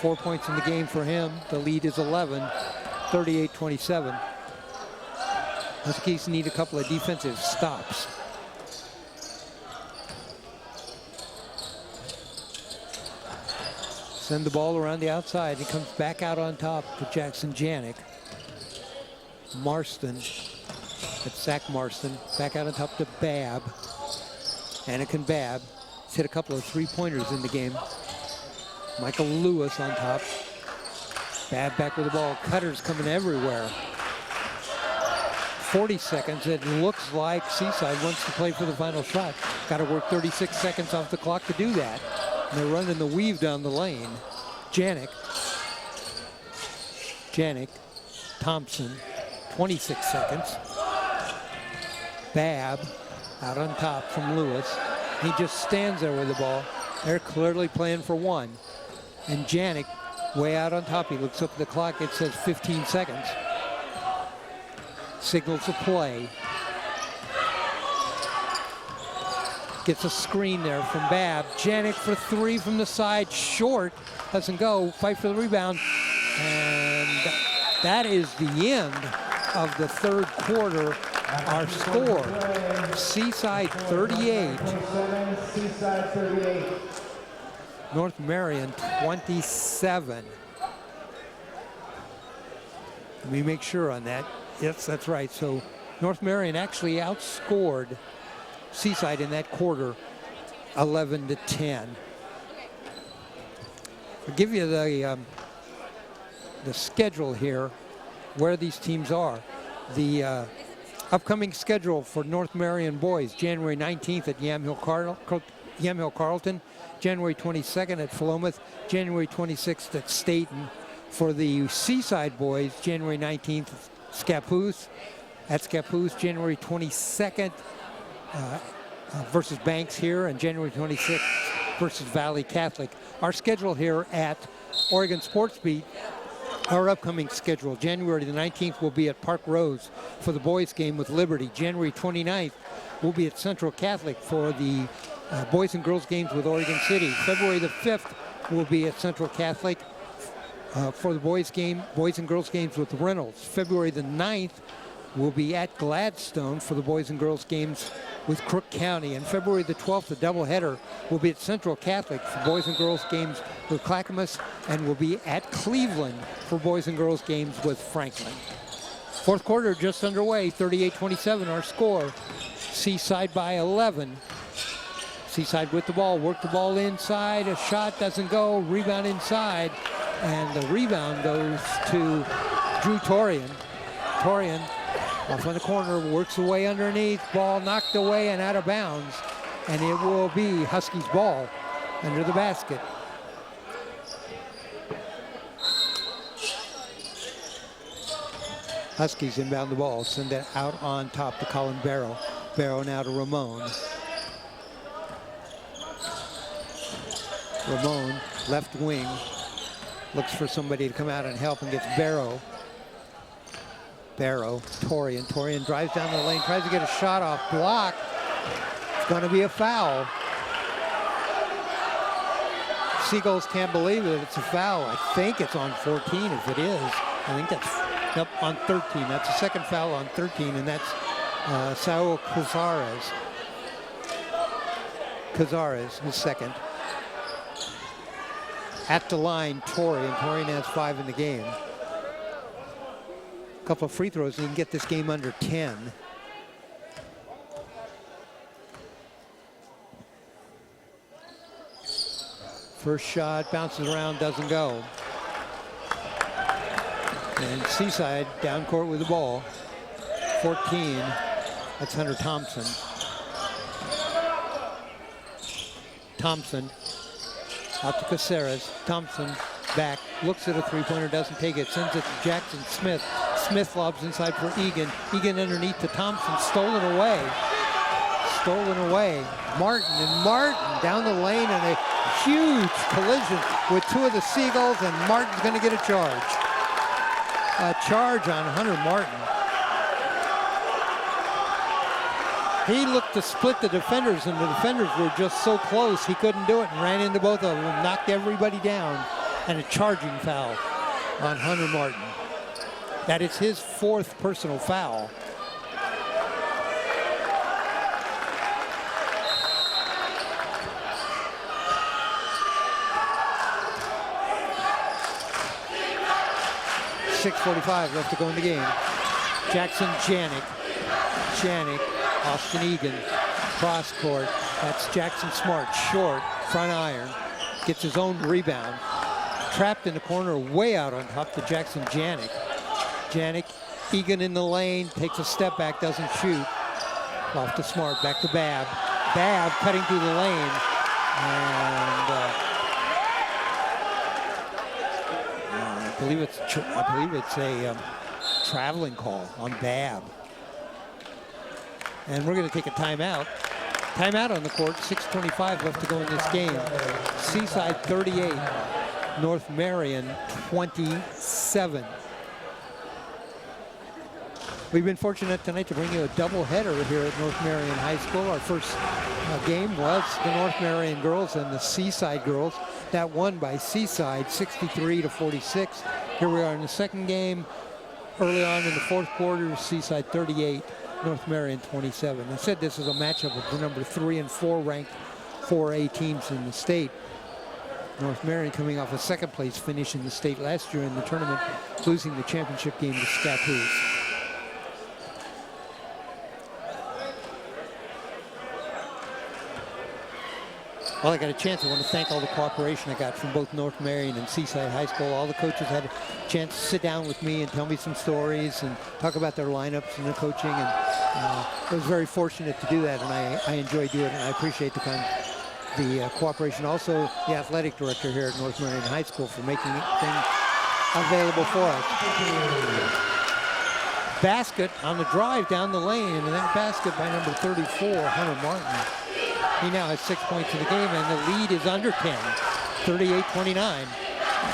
4 points in the game for him. The lead is 11, 38-27. Huskies need a couple of defensive stops. Send the ball around the outside. He comes back out on top to Jackson Janik. Marston, that's Zach Marston, back out on top to Babb. Anakin Babb. He's hit a couple of three-pointers in the game. Michael Lewis on top. Babb back with the ball. Cutters coming everywhere. 40 seconds. It looks like Seaside wants to play for the final shot. Got to work 36 seconds off the clock to do that. And they're running the weave down the lane. Janik. Thompson. 26 seconds. Babb out on top from Lewis. He just stands there with the ball. They're clearly playing for one. And Janik way out on top. He looks up at the clock. It says 15 seconds. Signals a play. Gets a screen there from Babb. Janik for three from the side. Short. Doesn't go. Fight for the rebound. And that is the end of the third quarter. Our score, Seaside 38. Seaside 38. North Marion 27. Let me make sure on that. Yes, that's right. So North Marion actually outscored Seaside in that quarter 11-10. I'll give you the schedule here where these teams are. The upcoming schedule for North Marion boys: January 19th at Yamhill Carleton, January 22nd at Philomath, January 26th at Staten. For the Seaside boys, January 19th at Scappoose, January 22nd versus Banks here, and January 26th versus Valley Catholic. Our schedule here at Oregon Sports Beat, our upcoming schedule: January the 19th will be at Park Rose for the boys game with Liberty. January 29th will be at Central Catholic for the boys and girls games with Oregon City. February the 5th will be at Central Catholic for the boys and girls games with Reynolds. February the 9th will be at Gladstone for the boys and girls games with Crook County. And February the 12th, the doubleheader will be at Central Catholic for boys and girls games with Clackamas, and will be at Cleveland for boys and girls games with Franklin. Fourth quarter just underway, 38-27 our score. Seaside by 11. Seaside with the ball, work the ball inside, a shot doesn't go, rebound inside, and the rebound goes to Drew Torian. Torian off on the corner, works away underneath, ball knocked away and out of bounds, and it will be Huskies ball under the basket. Huskies inbound the ball, send it out on top to Colin Barrow. Barrow now to Ramon. Ramon, left wing, looks for somebody to come out and help and gets Barrow. Barrow, Torian. Torian drives down the lane, tries to get a shot off, block. It's going to be a foul. Seagulls can't believe it. It's a foul. I think it's on 14 if it is. I think that's on 13. That's the second foul on 13, and that's Saul Cazares. Cazares, his second. At the line, Torian. Torian has 5 in the game. A couple of free throws, and he can get this game under 10. First shot bounces around, doesn't go. And Seaside down court with the ball. 14, that's Hunter Thompson. Thompson out to Caceres. Thompson back, looks at a three-pointer, doesn't take it, sends it to Jackson Smith. Smith lobs inside for Egan. Egan underneath to Thompson, stolen away. Stolen away. Martin, and Martin down the lane in a huge collision with 2 of the Seagulls, and Martin's going to get a charge. A charge on Hunter Martin. He looked to split the defenders, and the defenders were just so close he couldn't do it, and ran into both of them, knocked everybody down, and a charging foul on Hunter Martin. That is his 4th personal foul. .6:45 left to go in the game. Jackson Janik. Janik, Austin Egan, cross court. That's Jackson Smart, short, front iron. Gets his own rebound. Trapped in the corner, way out on top to Jackson Janik. Janik, Egan in the lane, takes a step back, doesn't shoot. Off to Smart, back to Babb. Babb cutting through the lane. And I believe it's a traveling call on Babb. And we're going to take a timeout. Timeout on the court, 6:25 left to go in this game. Seaside 38, North Marion 27. We've been fortunate tonight to bring you a doubleheader here at North Marion High School. Our first game was the North Marion girls and the Seaside girls. That won by Seaside 63-46. Here we are in the second game. Early on in the 4th quarter, Seaside 38, North Marion 27. I said this is a matchup of the number 3 and 4 ranked 4A teams in the state. North Marion coming off a 2nd place finish in the state last year in the tournament, losing the championship game to Scappoose. Well, I got a chance. I want to thank all the cooperation I got from both North Marion and Seaside High School. All the coaches had a chance to sit down with me and tell me some stories and talk about their lineups and their coaching. And I was very fortunate to do that, and I enjoy doing it, and I appreciate the cooperation. Also, the athletic director here at North Marion High School for making things available for us. Basket on the drive down the lane, and that basket by number 34, Hunter Martin. He now has 6 points in the game, and the lead is under 10, 38-29.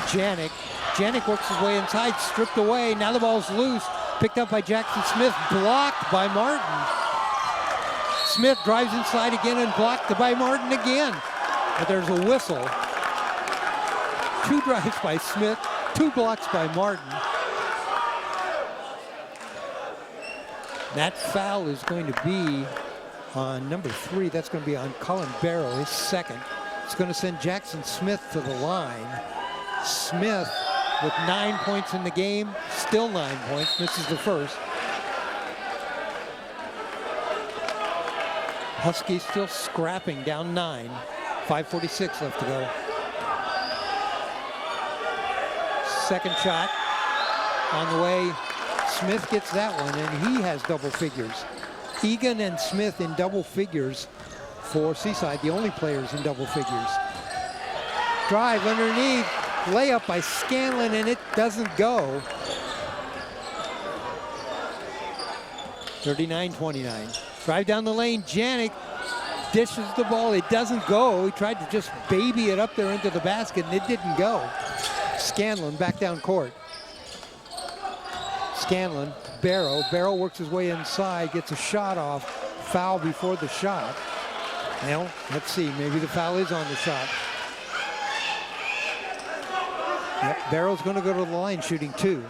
Janik works his way inside, stripped away. Now the ball's loose, picked up by Jackson Smith, blocked by Martin. Smith drives inside again and blocked by Martin again. But there's a whistle. 2 drives by Smith, 2 blocks by Martin. That foul is going to be on number 3. That's going to be on Colin Barrow, his 2nd. It's going to send Jackson Smith to the line. Smith with 9 points in the game, still 9 points, misses the first. Huskies still scrapping, down 9. 5:46 left to go. Second shot on the way. Smith gets that one, and he has double figures. Egan and Smith in double figures for Seaside, the only players in double figures. Drive underneath, layup by Scanlon, and it doesn't go. 39-29. Drive down the lane. Janik dishes the ball. It doesn't go. He tried to just baby it up there into the basket, and it didn't go. Scanlon back down court. Scanlon, Barrow. Barrow works his way inside, gets a shot off. Foul before the shot. Well, let's see. Maybe the foul is on the shot. Yep, Barrow's going to go to the line shooting 2.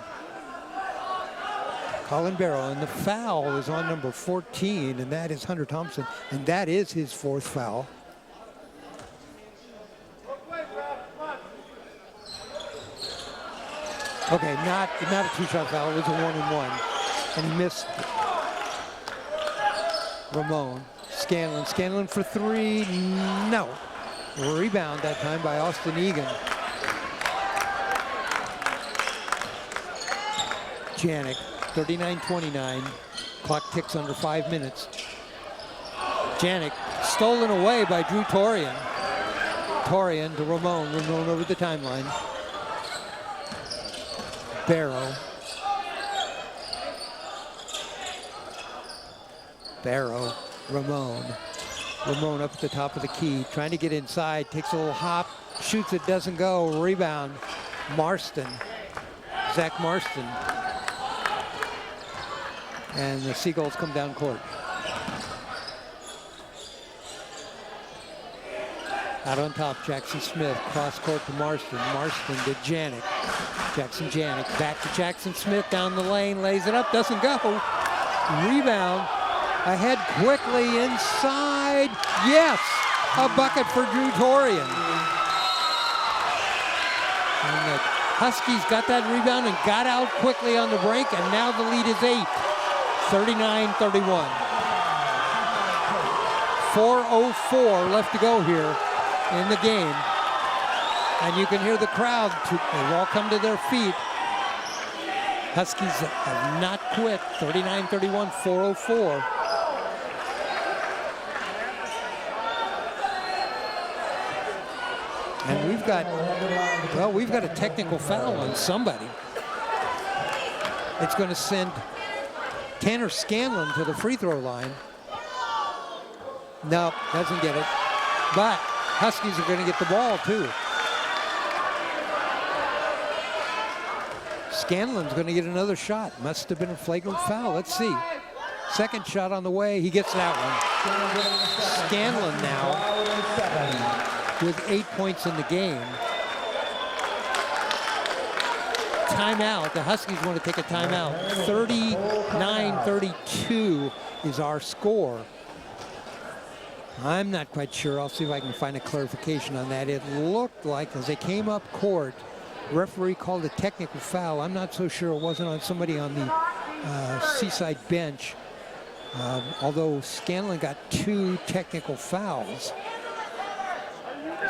Colin Barrow, and the foul is on number 14, and that is Hunter Thompson, and that is his 4th foul. Okay, not a 2-shot foul, it was a 1-and-1, and he missed. Ramon, Scanlon for 3, no. Rebound that time by Austin Egan. Janik, 39-29. Clock ticks under 5 minutes. Janik stolen away by Drew Torian. Torian to Ramon. Ramon over the timeline. Barrow. Barrow. Ramon. Ramon up at the top of the key. Trying to get inside. Takes a little hop. Shoots it. Doesn't go. Rebound. Marston. Zach Marston. And the Seagulls come down court. Out on top, Jackson Smith. Cross court to Marston. Marston to Janik. Janik back to Jackson Smith down the lane. Lays it up. Doesn't go. Rebound. Ahead quickly inside. Yes! A bucket for Drew Torian. And the Huskies got that rebound and got out quickly on the break, and now the lead is 8. 39-31. 4:04 left to go here in the game. And you can hear the crowd. They've all come to their feet. Huskies have not quit. 39-31, 4:04. And we've got a technical foul on somebody. It's going to send Tanner Scanlon to the free throw line. No, doesn't get it. But Huskies are going to get the ball too. Scanlon's going to get another shot. Must have been a flagrant foul. Let's see. Second shot on the way. He gets that one. Scanlon now with 8 points in the game. Timeout. The Huskies want to take a timeout. 39-32 is our score. I'm not quite sure. I'll see if I can find a clarification on that. It looked like as they came up court, referee called a technical foul. I'm not so sure it wasn't on somebody on the Seaside bench. Although Scanlon got 2 technical fouls.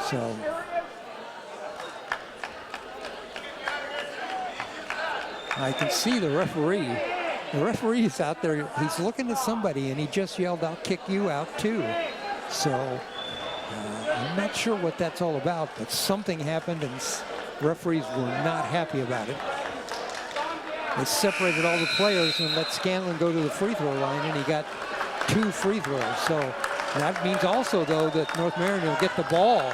So I can see the referee. The referee is out there. He's looking at somebody, and he just yelled, "I'll kick you out too." So I'm not sure what that's all about, but something happened, and referees were not happy about it. They separated all the players and let Scanlon go to the free throw line, and he got 2 free throws. So that means also, though, that North Marion will get the ball.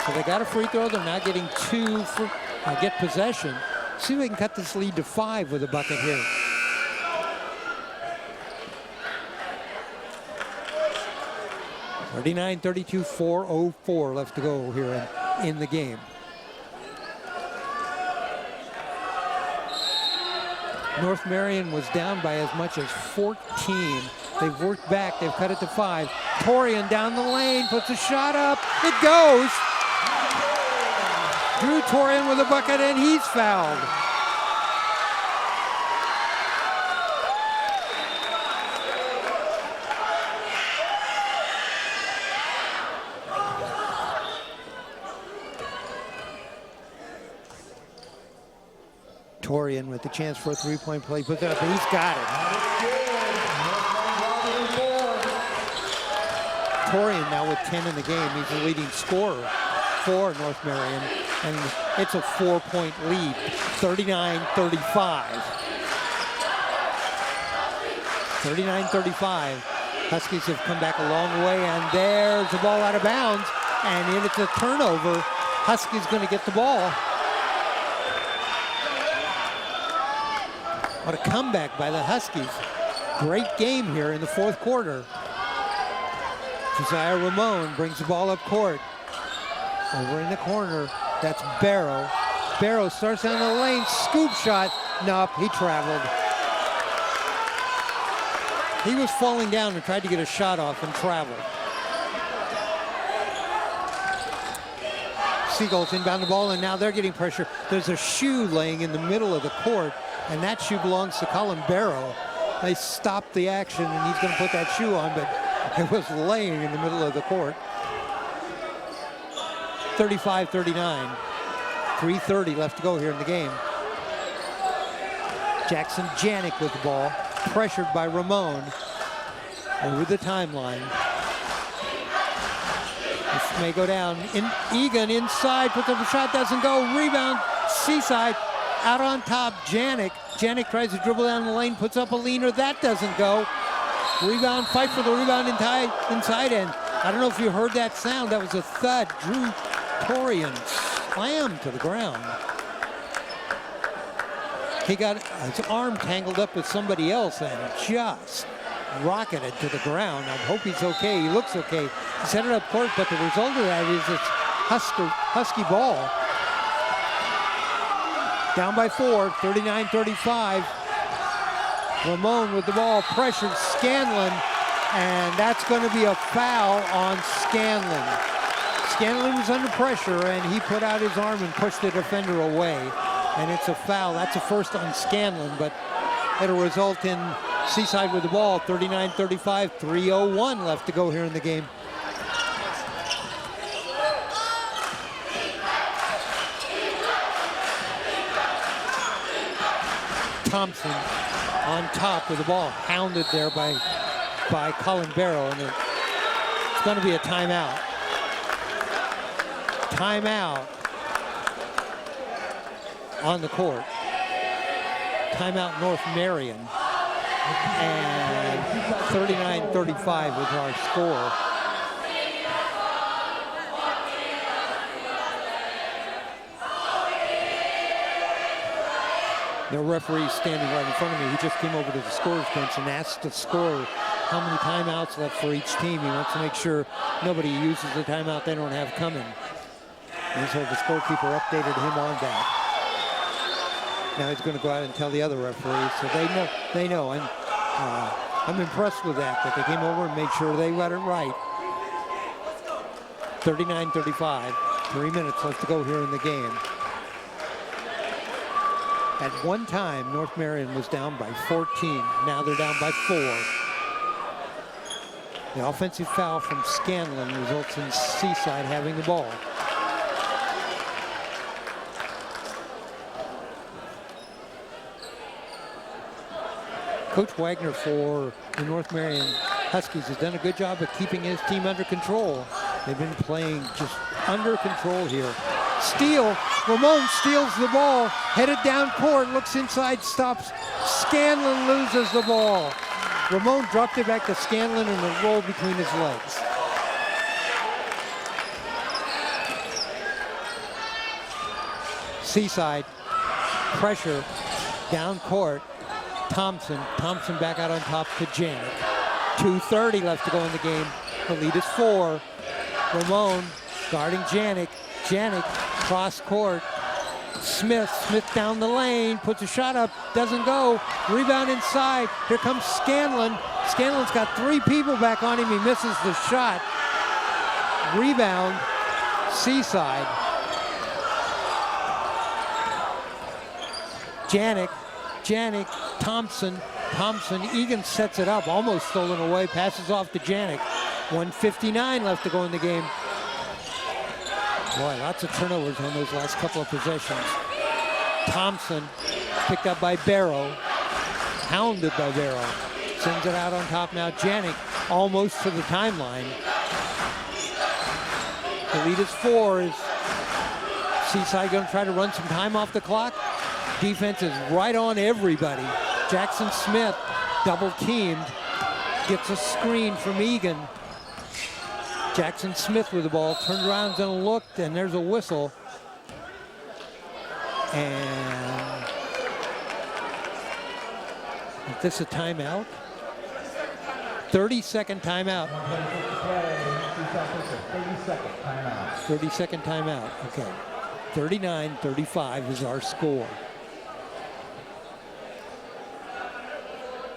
So they got a free throw. They're now getting 2 for get possession. See if they can cut this lead to 5 with a bucket here. (39-32), 4:04 left to go here in the game. North Marion was down by as much as 14. They've worked back. They've cut it to 5. Torian down the lane, puts a shot up. It goes. Drew Torian with a bucket, and he's fouled. Torian with the chance for a 3-point play, puts it up, and he's got it. Torian now with 10 in the game. He's the leading scorer for North Marion, and it's a 4-point lead, 39-35. 39-35. Huskies have come back a long way, and there's the ball out of bounds, and if it's a turnover, Huskies going to get the ball. What a comeback by the Huskies. Great game here in the fourth quarter. Josiah Ramon brings the ball up court. Over in the corner, that's Barrow. Barrow starts down the lane, scoop shot. Nope, he traveled. He was falling down and tried to get a shot off and traveled. Seagulls inbound the ball, and now they're getting pressure. There's a shoe laying in the middle of the court, and that shoe belongs to Colin Barrow. They stopped the action, and he's going to put that shoe on, but it was laying in the middle of the court. 35-39. 3:30 left to go here in the game. Jackson Janik with the ball, pressured by Ramon over the timeline. This may go down. Egan inside, puts up a shot, doesn't go. Rebound, Seaside, out on top, Janik. Janik tries to dribble down the lane, puts up a leaner, that doesn't go. Rebound, fight for the rebound inside end. I don't know if you heard that sound, that was a thud. Drew Torian slammed to the ground. He got his arm tangled up with somebody else and just rocketed to the ground. I hope he's okay. He looks okay. He's headed up court, but the result of that is it's Husky ball. Down by 4, 39-35. Ramon with the ball, pressured Scanlon, and that's going to be a foul on Scanlon. Scanlon was under pressure, and he put out his arm and pushed the defender away. And it's a foul. That's a first on Scanlon, but it'll result in Seaside with the ball, 39-35, 3:01 left to go here in the game. Thompson on top with the ball, hounded there by Colin Barrow, and it's going to be a timeout. Timeout on the court. Timeout North Marion. And 39-35 was our score. The referee standing right in front of me, he just came over to the scorer's bench and asked the scorer how many timeouts left for each team. He wants to make sure nobody uses the timeout they don't have coming. And so the scorekeeper updated him on that. Now he's going to go out and tell the other referees, so they know. And I'm impressed with that they came over and made sure they got it right. 39-35, 3 minutes left to go here in the game. At one time, North Marion was down by 14. Now they're down by 4. The offensive foul from Scanlon results in Seaside having the ball. Coach Wagner for the North Marion Huskies has done a good job of keeping his team under control. They've been playing just under control here. Steal, Ramon steals the ball, headed down court, looks inside, stops. Scanlon loses the ball. Ramon dropped it back to Scanlon and it rolled between his legs. Seaside, pressure, down court. Thompson back out on top to Janik. 2:30 left to go in the game. The lead is 4. Ramon guarding Janik. Janik cross court. Smith down the lane, puts a shot up, doesn't go. Rebound inside. Here comes Scanlon. Scanlon's got 3 people back on him. He misses the shot. Rebound, Seaside. Janik, Thompson, Egan sets it up, almost stolen away, passes off to Janik. 1:59 left to go in the game. Boy, lots of turnovers on those last couple of possessions. Thompson picked up by Barrow, hounded by Barrow. Sends it out on top now. Janik almost to the timeline. The lead is 4. Is Seaside going to try to run some time off the clock? Defense is right on everybody. Jackson Smith double teamed, gets a screen from Egan. Jackson Smith with the ball, turned around and looked, and there's a whistle. And is this a timeout? 30-second timeout. 30-second timeout, okay. 39-35 is our score.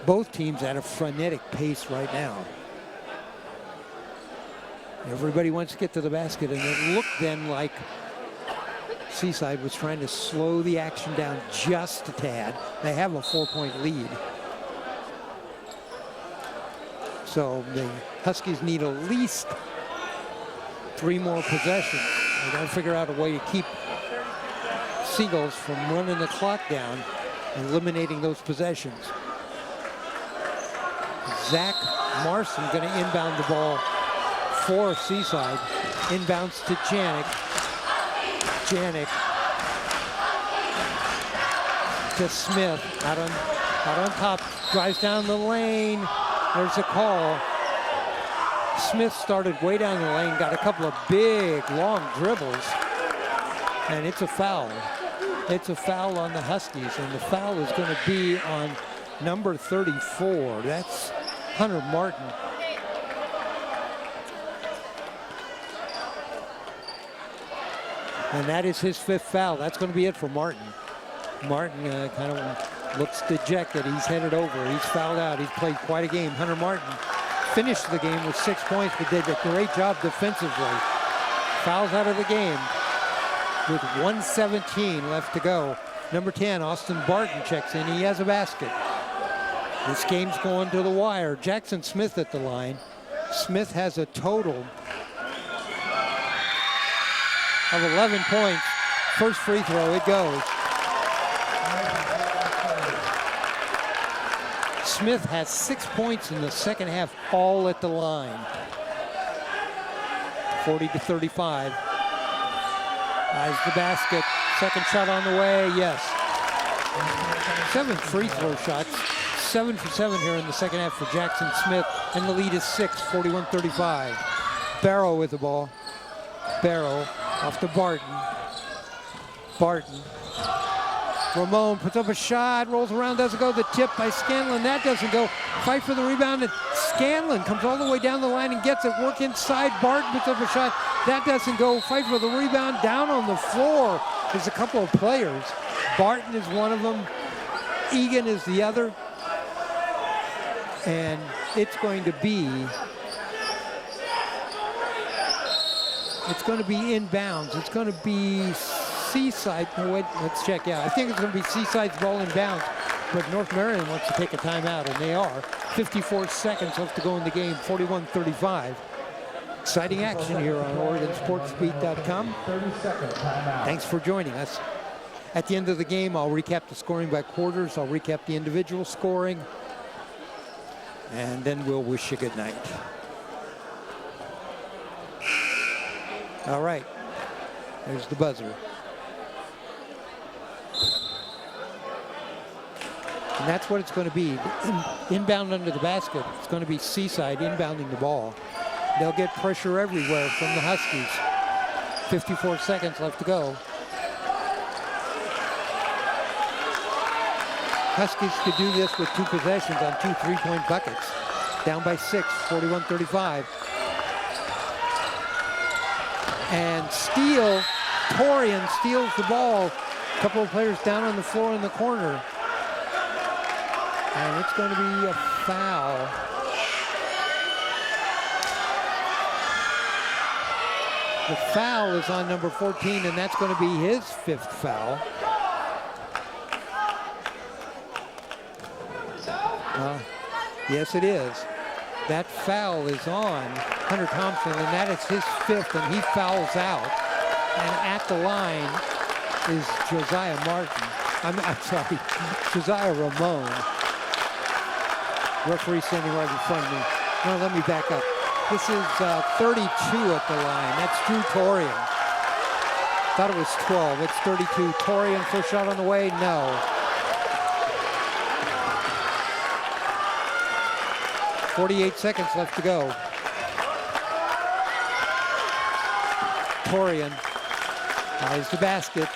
Both teams at a frenetic pace right now. Everybody wants to get to the basket, and it looked then like Seaside was trying to slow the action down just a tad. They have a 4-point lead. So the Huskies need at least 3 more possessions. They got to figure out a way to keep Seagulls from running the clock down and eliminating those possessions. Zach Marson going to inbound the ball for Seaside. Inbounds to Janik. Janik to Smith. Out on top. Drives down the lane. There's a call. Smith started way down the lane, got a couple of big, long dribbles, and it's a foul. It's a foul on the Huskies, and the foul is going to be on number 34. That's Hunter Martin. And that is his 5th foul. That's going to be it for Martin. Martin kind of looks dejected. He's headed over. He's fouled out. He's played quite a game. Hunter Martin finished the game with 6 points, but did a great job defensively. Fouls out of the game with 1:17 left to go. Number 10, Austin Barton checks in. He has a basket. This game's going to the wire. Jackson Smith at the line. Smith has a total of 11 points. First free throw, it goes. Smith has 6 points in the second half, all at the line. 40-35. Eyes the basket. Second shot on the way, yes. 7 free throw shots. 7 for 7 here in the second half for Jackson Smith, and the lead is 6, 41-35. Barrow with the ball. Barrow off to Barton. Barton. Ramon puts up a shot, rolls around, doesn't go. The tip by Scanlon, that doesn't go. Fight for the rebound, and Scanlon comes all the way down the line and gets it. Work inside, Barton puts up a shot, that doesn't go. Fight for the rebound, down on the floor. There's a couple of players. Barton is one of them. Egan is the other. And it's going to be inbounds. It's going to be Seaside. No, wait, let's check. Yeah, I think it's going to be Seaside's ball inbounds, but North Marion wants to take a timeout, and they are. 54 seconds left to go in the game, 41-35. Exciting action here on OregonSportsBeat.com. 30-second timeout. Thanks for joining us. At the end of the game, I'll recap the scoring by quarters. I'll recap the individual scoring, and then we'll wish you good night. All right, there's the buzzer. And that's what it's going to be. Inbound under the basket. It's going to be Seaside inbounding the ball. They'll get pressure everywhere from the Huskies. 54 seconds left to go. Huskies could do this with 2 possessions on 2 3-point buckets. Down by 6, 41-35. And steal, Torian steals the ball. A couple of players down on the floor in the corner. And it's going to be a foul. The foul is on number 14, and that's going to be his 5th foul. Yes, it is. That foul is on Hunter Thompson, and that is his 5th, and he fouls out. And at the line is Josiah Martin. I'm sorry, Josiah Ramon. Referee standing right in front of me. No, let me back up. This is 32 at the line. That's Drew Torian. Thought it was 12. It's 32. Torian, first shot on the way, no. 48 seconds left to go. Torian eyes the basket,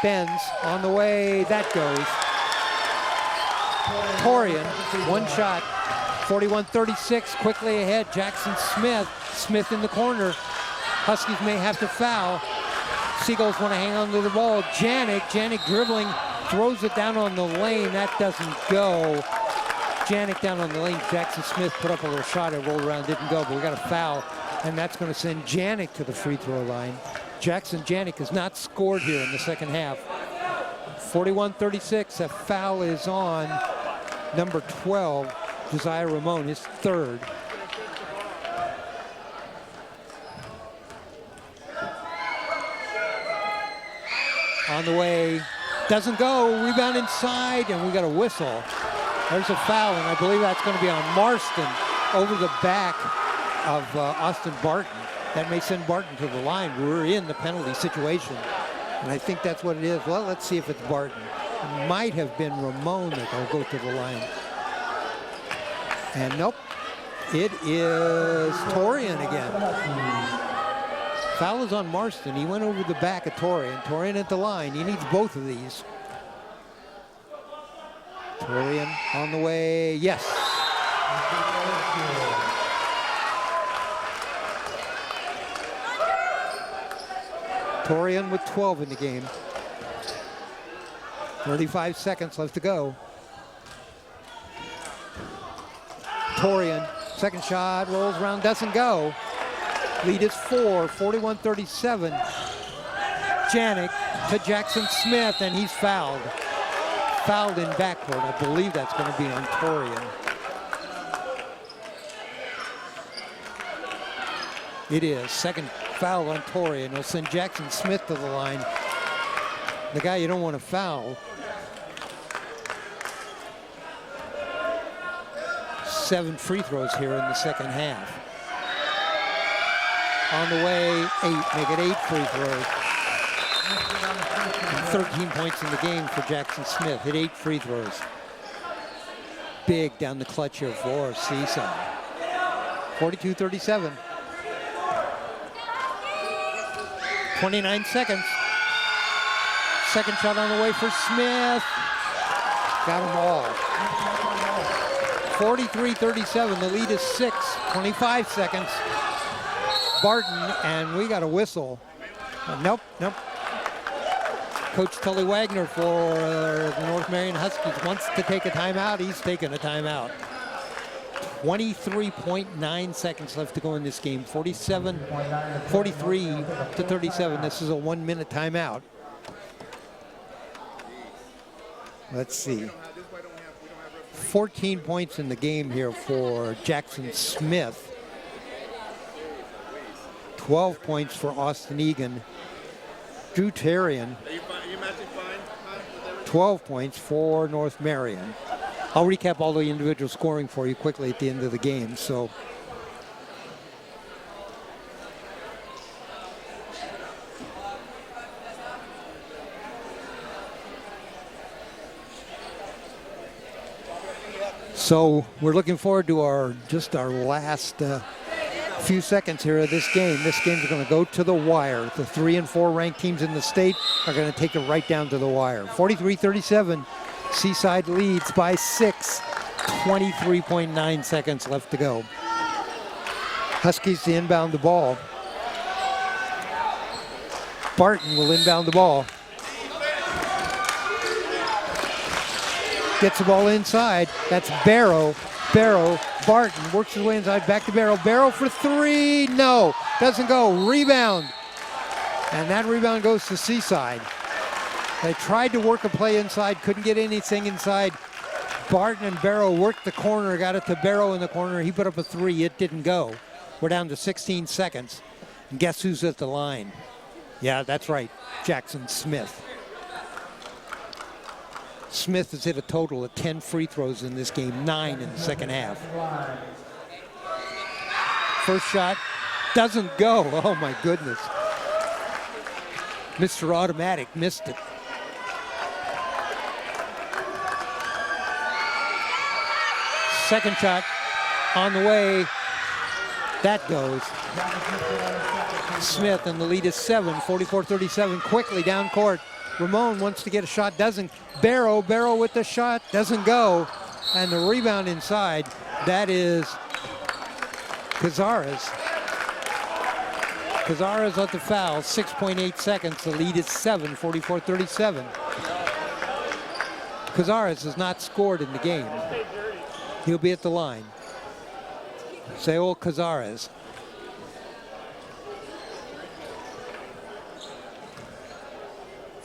bends on the way, that goes. Torian, one shot, 41-36, quickly ahead, Jackson Smith. Smith in the corner. Huskies may have to foul. Seagulls want to hang on to the ball. Janik dribbling, throws it down on the lane, that doesn't go. Janik down on the lane, Jackson Smith put up a little shot, it rolled around, didn't go, but we got a foul, and that's going to send Janik to the free throw line. Jackson Janik has not scored here in the second half. 41-36, a foul is on number 12, Josiah Ramon, his third. On the way, doesn't go, rebound inside, and we got a whistle. There's a foul, and I believe that's going to be on Marston over the back of Austin Barton. That may send Barton to the line. We're in the penalty situation, and I think that's what it is. Well, let's see if it's Barton. It might have been Ramon that will go to the line. And nope, it is Torian again. Foul is on Marston. He went over the back of Torian. Torian at the line. He needs both of these. Torian on the way. Yes. Torian with 12 in the game. 35 seconds left to go. Torian, second shot, rolls around, doesn't go. Lead is 4, 41-37. Janik to Jackson Smith, and he's fouled. Fouled in backcourt. I believe that's going to be on Torian. It is. Second foul on Torian. It'll send Jackson Smith to the line. The guy you don't want to foul. 7 free throws here in the second half. On the way, 8. Make it 8 free throws. And 13 points in the game for Jackson Smith. Hit 8 free throws. Big down the clutch here for Seaside. 42-37. 29 seconds. Second shot on the way for Smith. Got them all. 43-37. The lead is 6. 25 seconds. Barton, and we got a whistle. Nope. Coach Tully Wagner for the North Marion Huskies wants to take a timeout. He's taking a timeout. 23.9 seconds left to go in this game. 43-37. This is a 1-minute timeout. Let's see. 14 points in the game here for Jackson Smith. 12 points for Austin Egan. Drew Terrian, 12 points for North Marion. I'll recap all the individual scoring for you quickly at the end of the game. So we're looking forward to our last few seconds here of this game. This game's going to go to the wire. The 3 and 4 ranked teams in the state are going to take it right down to the wire. 43-37. Seaside leads by 6. 23.9 seconds left to go. Huskies to inbound the ball. Barton will inbound the ball. Gets the ball inside. That's Barrow. Barton works his way inside, back to Barrow. Barrow for 3, no, doesn't go. Rebound, and that rebound goes to Seaside. They tried to work a play inside, couldn't get anything inside. Barton and Barrow worked the corner, got it to Barrow in the corner. He put up a 3, it didn't go. We're down to 16 seconds. And guess who's at the line? Yeah, that's right, Jackson Smith. Smith has hit a total of 10 free throws in this game, 9 in the second half. First shot doesn't go. Oh my goodness. Mr. Automatic missed it. Second shot on the way. That goes. Smith, and the lead is 7, 44-37, quickly down court. Ramon wants to get a shot, doesn't. Barrow with the shot, doesn't go. And the rebound inside, that is Cazares. Cazares at the foul, 6.8 seconds. The lead is 7, 44-37. Cazares has not scored in the game. He'll be at the line. Saul Cazares.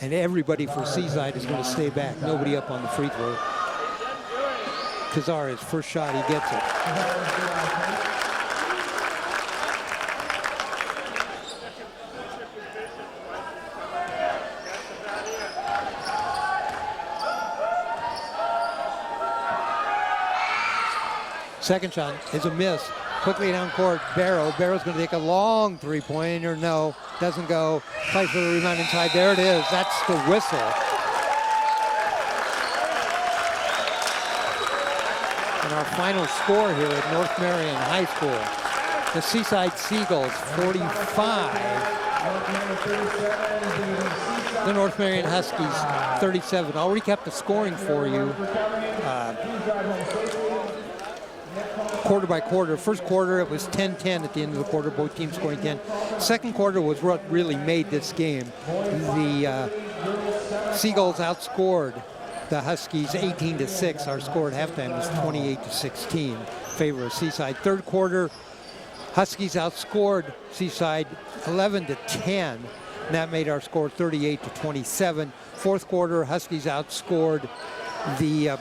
And everybody for Seaside is going to stay back. Nobody up on the free throw. Cazares, first shot, he gets it. Second shot is a miss. Quickly down court, Barrow. Barrow's going to take a long three-pointer. No, doesn't go. Fights for the rebound inside. There it is. That's the whistle. And our final score here at North Marion High School. The Seaside Seagulls, 45. The North Marion Huskies, 37. I'll recap the scoring for you. Quarter by quarter. First quarter, it was 10-10 at the end of the quarter, both teams scoring 10. Second quarter was what really made this game. The Seagulls outscored the Huskies 18-6. Our score at halftime was 28-16 in favor of Seaside. Third quarter, Huskies outscored Seaside 11-10. And that made our score 38-27. Fourth quarter, Huskies outscored the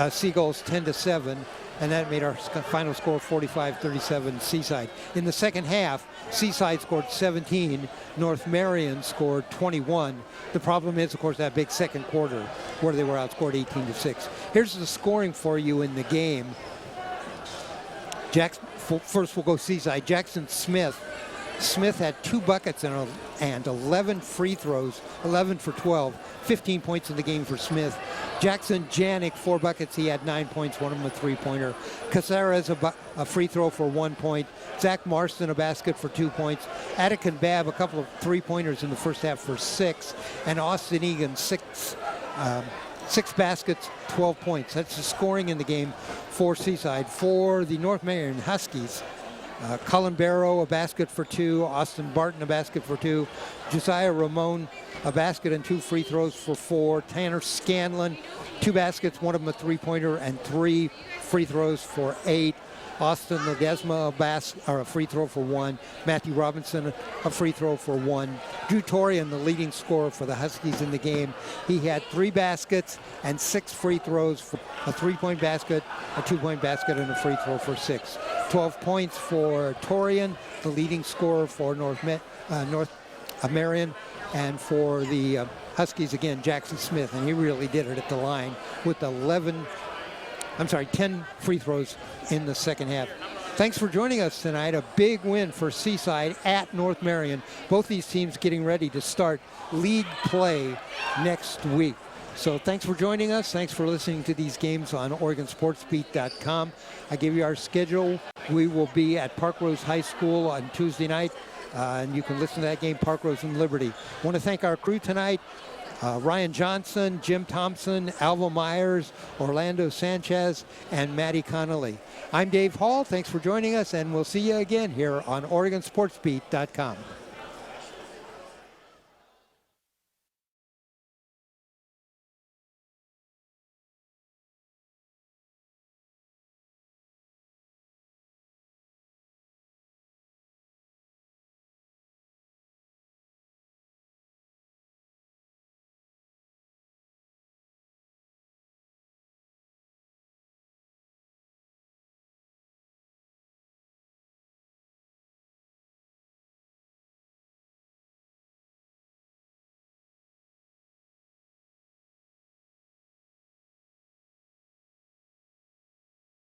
Seagulls 10-7. And that made our final score 45-37 Seaside. In the second half, Seaside scored 17. North Marion scored 21. The problem is, of course, that big second quarter where they were outscored 18-6. Here's the scoring for you in the game. First we'll go Seaside. Jackson Smith. Smith had 2 buckets and 11 free throws, 11 for 12, 15 points in the game for Smith. Jackson Janik, 4 buckets, he had 9 points, one of them a three-pointer. Caceres, a free throw for 1 point. Zach Marston, a basket for 2 points. Attican Babb, a couple of three-pointers in the first half for 6. And Austin Egan, 6 baskets, 12 points. That's the scoring in the game for Seaside. For the North Marion Huskies, Cullen Barrow, a basket for 2. Austin Barton, a basket for 2. Josiah Ramon, a basket and 2 free throws for 4. Tanner Scanlon, 2 baskets, one of them a three-pointer, and 3 free throws for 8. Austin Ledesma, a free throw for 1. Matthew Robinson, a free throw for 1. Drew Torian, the leading scorer for the Huskies in the game. He had 3 baskets and 6 free throws for a 3-point basket, a 2-point basket, and a free throw for 6. 12 points for Torian, the leading scorer for North Marion, and for the Huskies, again, Jackson Smith, and he really did it at the line with 10 free throws in the second half. Thanks for joining us tonight. A big win for Seaside at North Marion. Both these teams getting ready to start league play next week. So thanks for joining us. Thanks for listening to these games on OregonSportsBeat.com. I give you our schedule. We will be at Park Rose High School on Tuesday night, and you can listen to that game, Park Rose and Liberty. I want to thank our crew tonight. Ryan Johnson, Jim Thompson, Alva Myers, Orlando Sanchez, and Maddie Connolly. I'm Dave Hall. Thanks for joining us, and we'll see you again here on OregonSportsBeat.com.